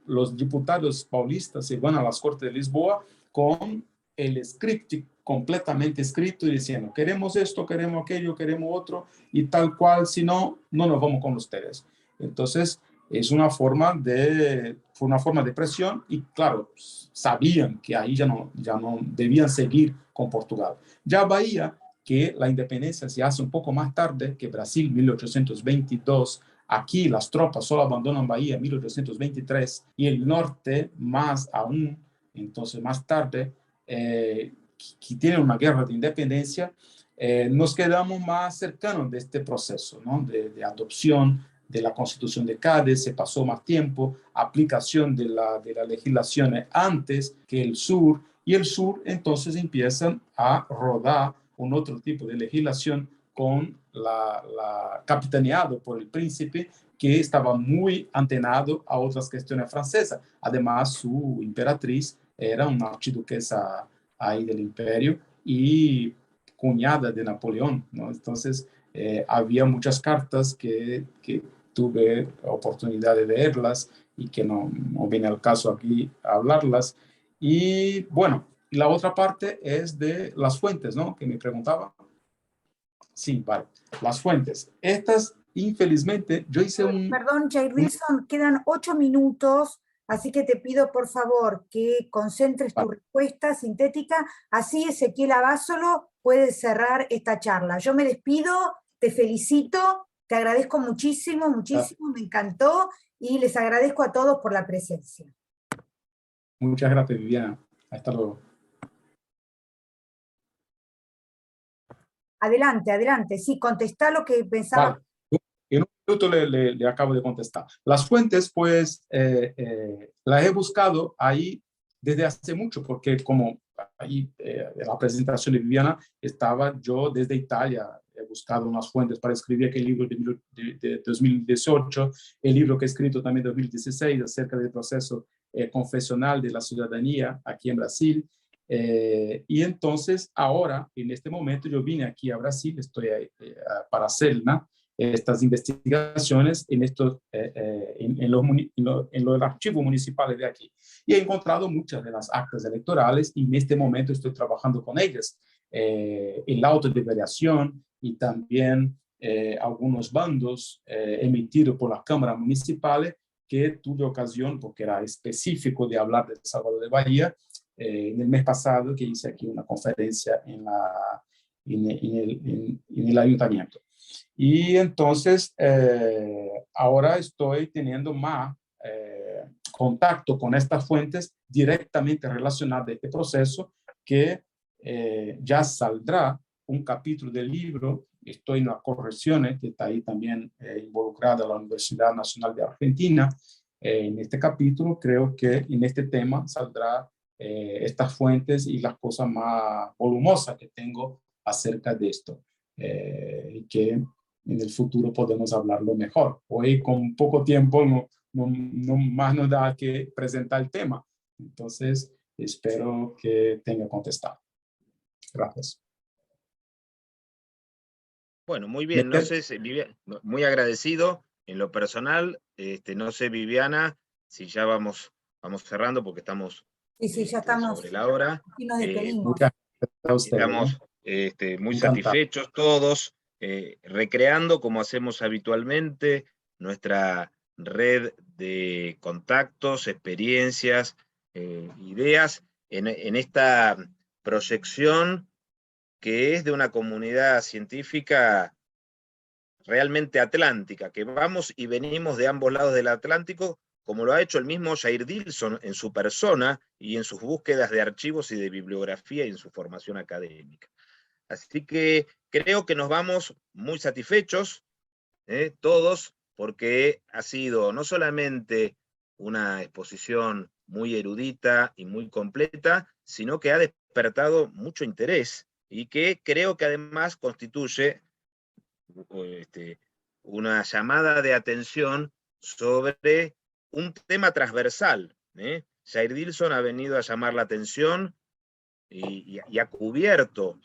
Los diputados paulistas se van a las Cortes de Lisboa con el script completamente escrito y diciendo, queremos esto, queremos aquello, queremos otro, y tal cual, si no, no nos vamos con ustedes. Entonces, es una forma de presión y, claro, sabían que ahí ya no debían seguir con Portugal. Ya Bahía, que la independencia se hace un poco más tarde que Brasil, 1822. Aquí las tropas solo abandonan Bahía en 1823 y el norte más aún, entonces más tarde, que tiene una guerra de independencia, nos quedamos más cercanos de este proceso, ¿no? de adopción de la Constitución de Cádiz. Se pasó más tiempo, aplicación de la legislación antes que el sur, y el sur entonces empiezan a rodar un otro tipo de legislación con capitaneado por el príncipe, que estaba muy antenado a otras cuestiones francesas. Además, su imperatriz era una archiduquesa ahí del imperio y cuñada de Napoleón, ¿no? Entonces, había muchas cartas que tuve oportunidad de leerlas y que no viene al caso aquí a hablarlas. Y bueno, la otra parte es de las fuentes, ¿no? Que me preguntaba. Sí, vale. Las fuentes. Estas, infelizmente, yo hice Perdón, Jair Wilson, quedan 8 minutos, así que te pido por favor que concentres tu respuesta sintética, así Ezequiel Abasolo puede cerrar esta charla. Yo me despido, te felicito, te agradezco muchísimo, muchísimo, me encantó, y les agradezco a todos por la presencia. Muchas gracias, Viviana. Hasta luego. Adelante, adelante, sí, contestá lo que pensaba. Vale. En un minuto le acabo de contestar. Las fuentes, pues, las he buscado ahí desde hace mucho, porque como ahí en la presentación de Viviana estaba yo desde Italia. He buscado unas fuentes para escribir aquel libro de 2018, el libro que he escrito también en 2016 acerca del proceso confesional de la ciudadanía aquí en Brasil. Y entonces ahora, en este momento, yo vine aquí a Brasil, estoy para hacerla, estas investigaciones en los archivos municipales de aquí. Y he encontrado muchas de las actas electorales y en este momento estoy trabajando con ellas. El auto de variación y también algunos bandos emitidos por las cámaras municipales que tuve ocasión, porque era específico de hablar de Salvador de Bahía, en el mes pasado que hice aquí una conferencia en el ayuntamiento. Y entonces ahora estoy teniendo más contacto con estas fuentes directamente relacionadas a este proceso, que ya saldrá un capítulo del libro. Estoy en las correcciones, que está ahí también involucrada la Universidad Nacional de Argentina. En este capítulo creo que en este tema saldrá estas fuentes y las cosas más volumosas que tengo acerca de esto, y que en el futuro podemos hablarlo mejor. Hoy con poco tiempo no más nos da que presentar el tema. Entonces, espero que tenga contestado. Gracias. Bueno, muy bien. No sé, muy agradecido en lo personal. No sé, Viviana, si ya vamos cerrando porque estamos sí, ya estamos sobre la hora. Y nos despedimos. Muchas gracias a ustedes, estamos muy satisfechos todos, recreando como hacemos habitualmente nuestra red de contactos, experiencias, ideas en esta proyección que es de una comunidad científica realmente atlántica, que vamos y venimos de ambos lados del Atlántico, como lo ha hecho el mismo Jair Dilson en su persona y en sus búsquedas de archivos y de bibliografía y en su formación académica. Así que creo que nos vamos muy satisfechos, todos, porque ha sido no solamente una exposición muy erudita y muy completa, sino que ha despertado mucho interés y que creo que además constituye una llamada de atención sobre un tema transversal. Jair Dilson ha venido a llamar la atención y ha cubierto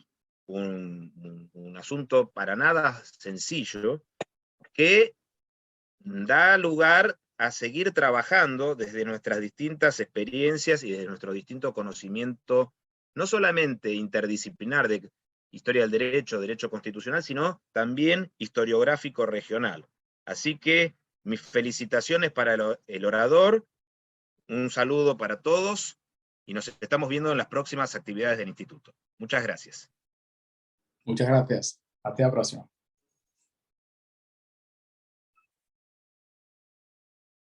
un asunto para nada sencillo, que da lugar a seguir trabajando desde nuestras distintas experiencias y desde nuestro distinto conocimiento, no solamente interdisciplinar de historia del derecho, derecho constitucional, sino también historiográfico regional. Así que mis felicitaciones para el orador, un saludo para todos, y nos estamos viendo en las próximas actividades del Instituto. Muchas gracias. Muchas gracias. Hasta la próxima.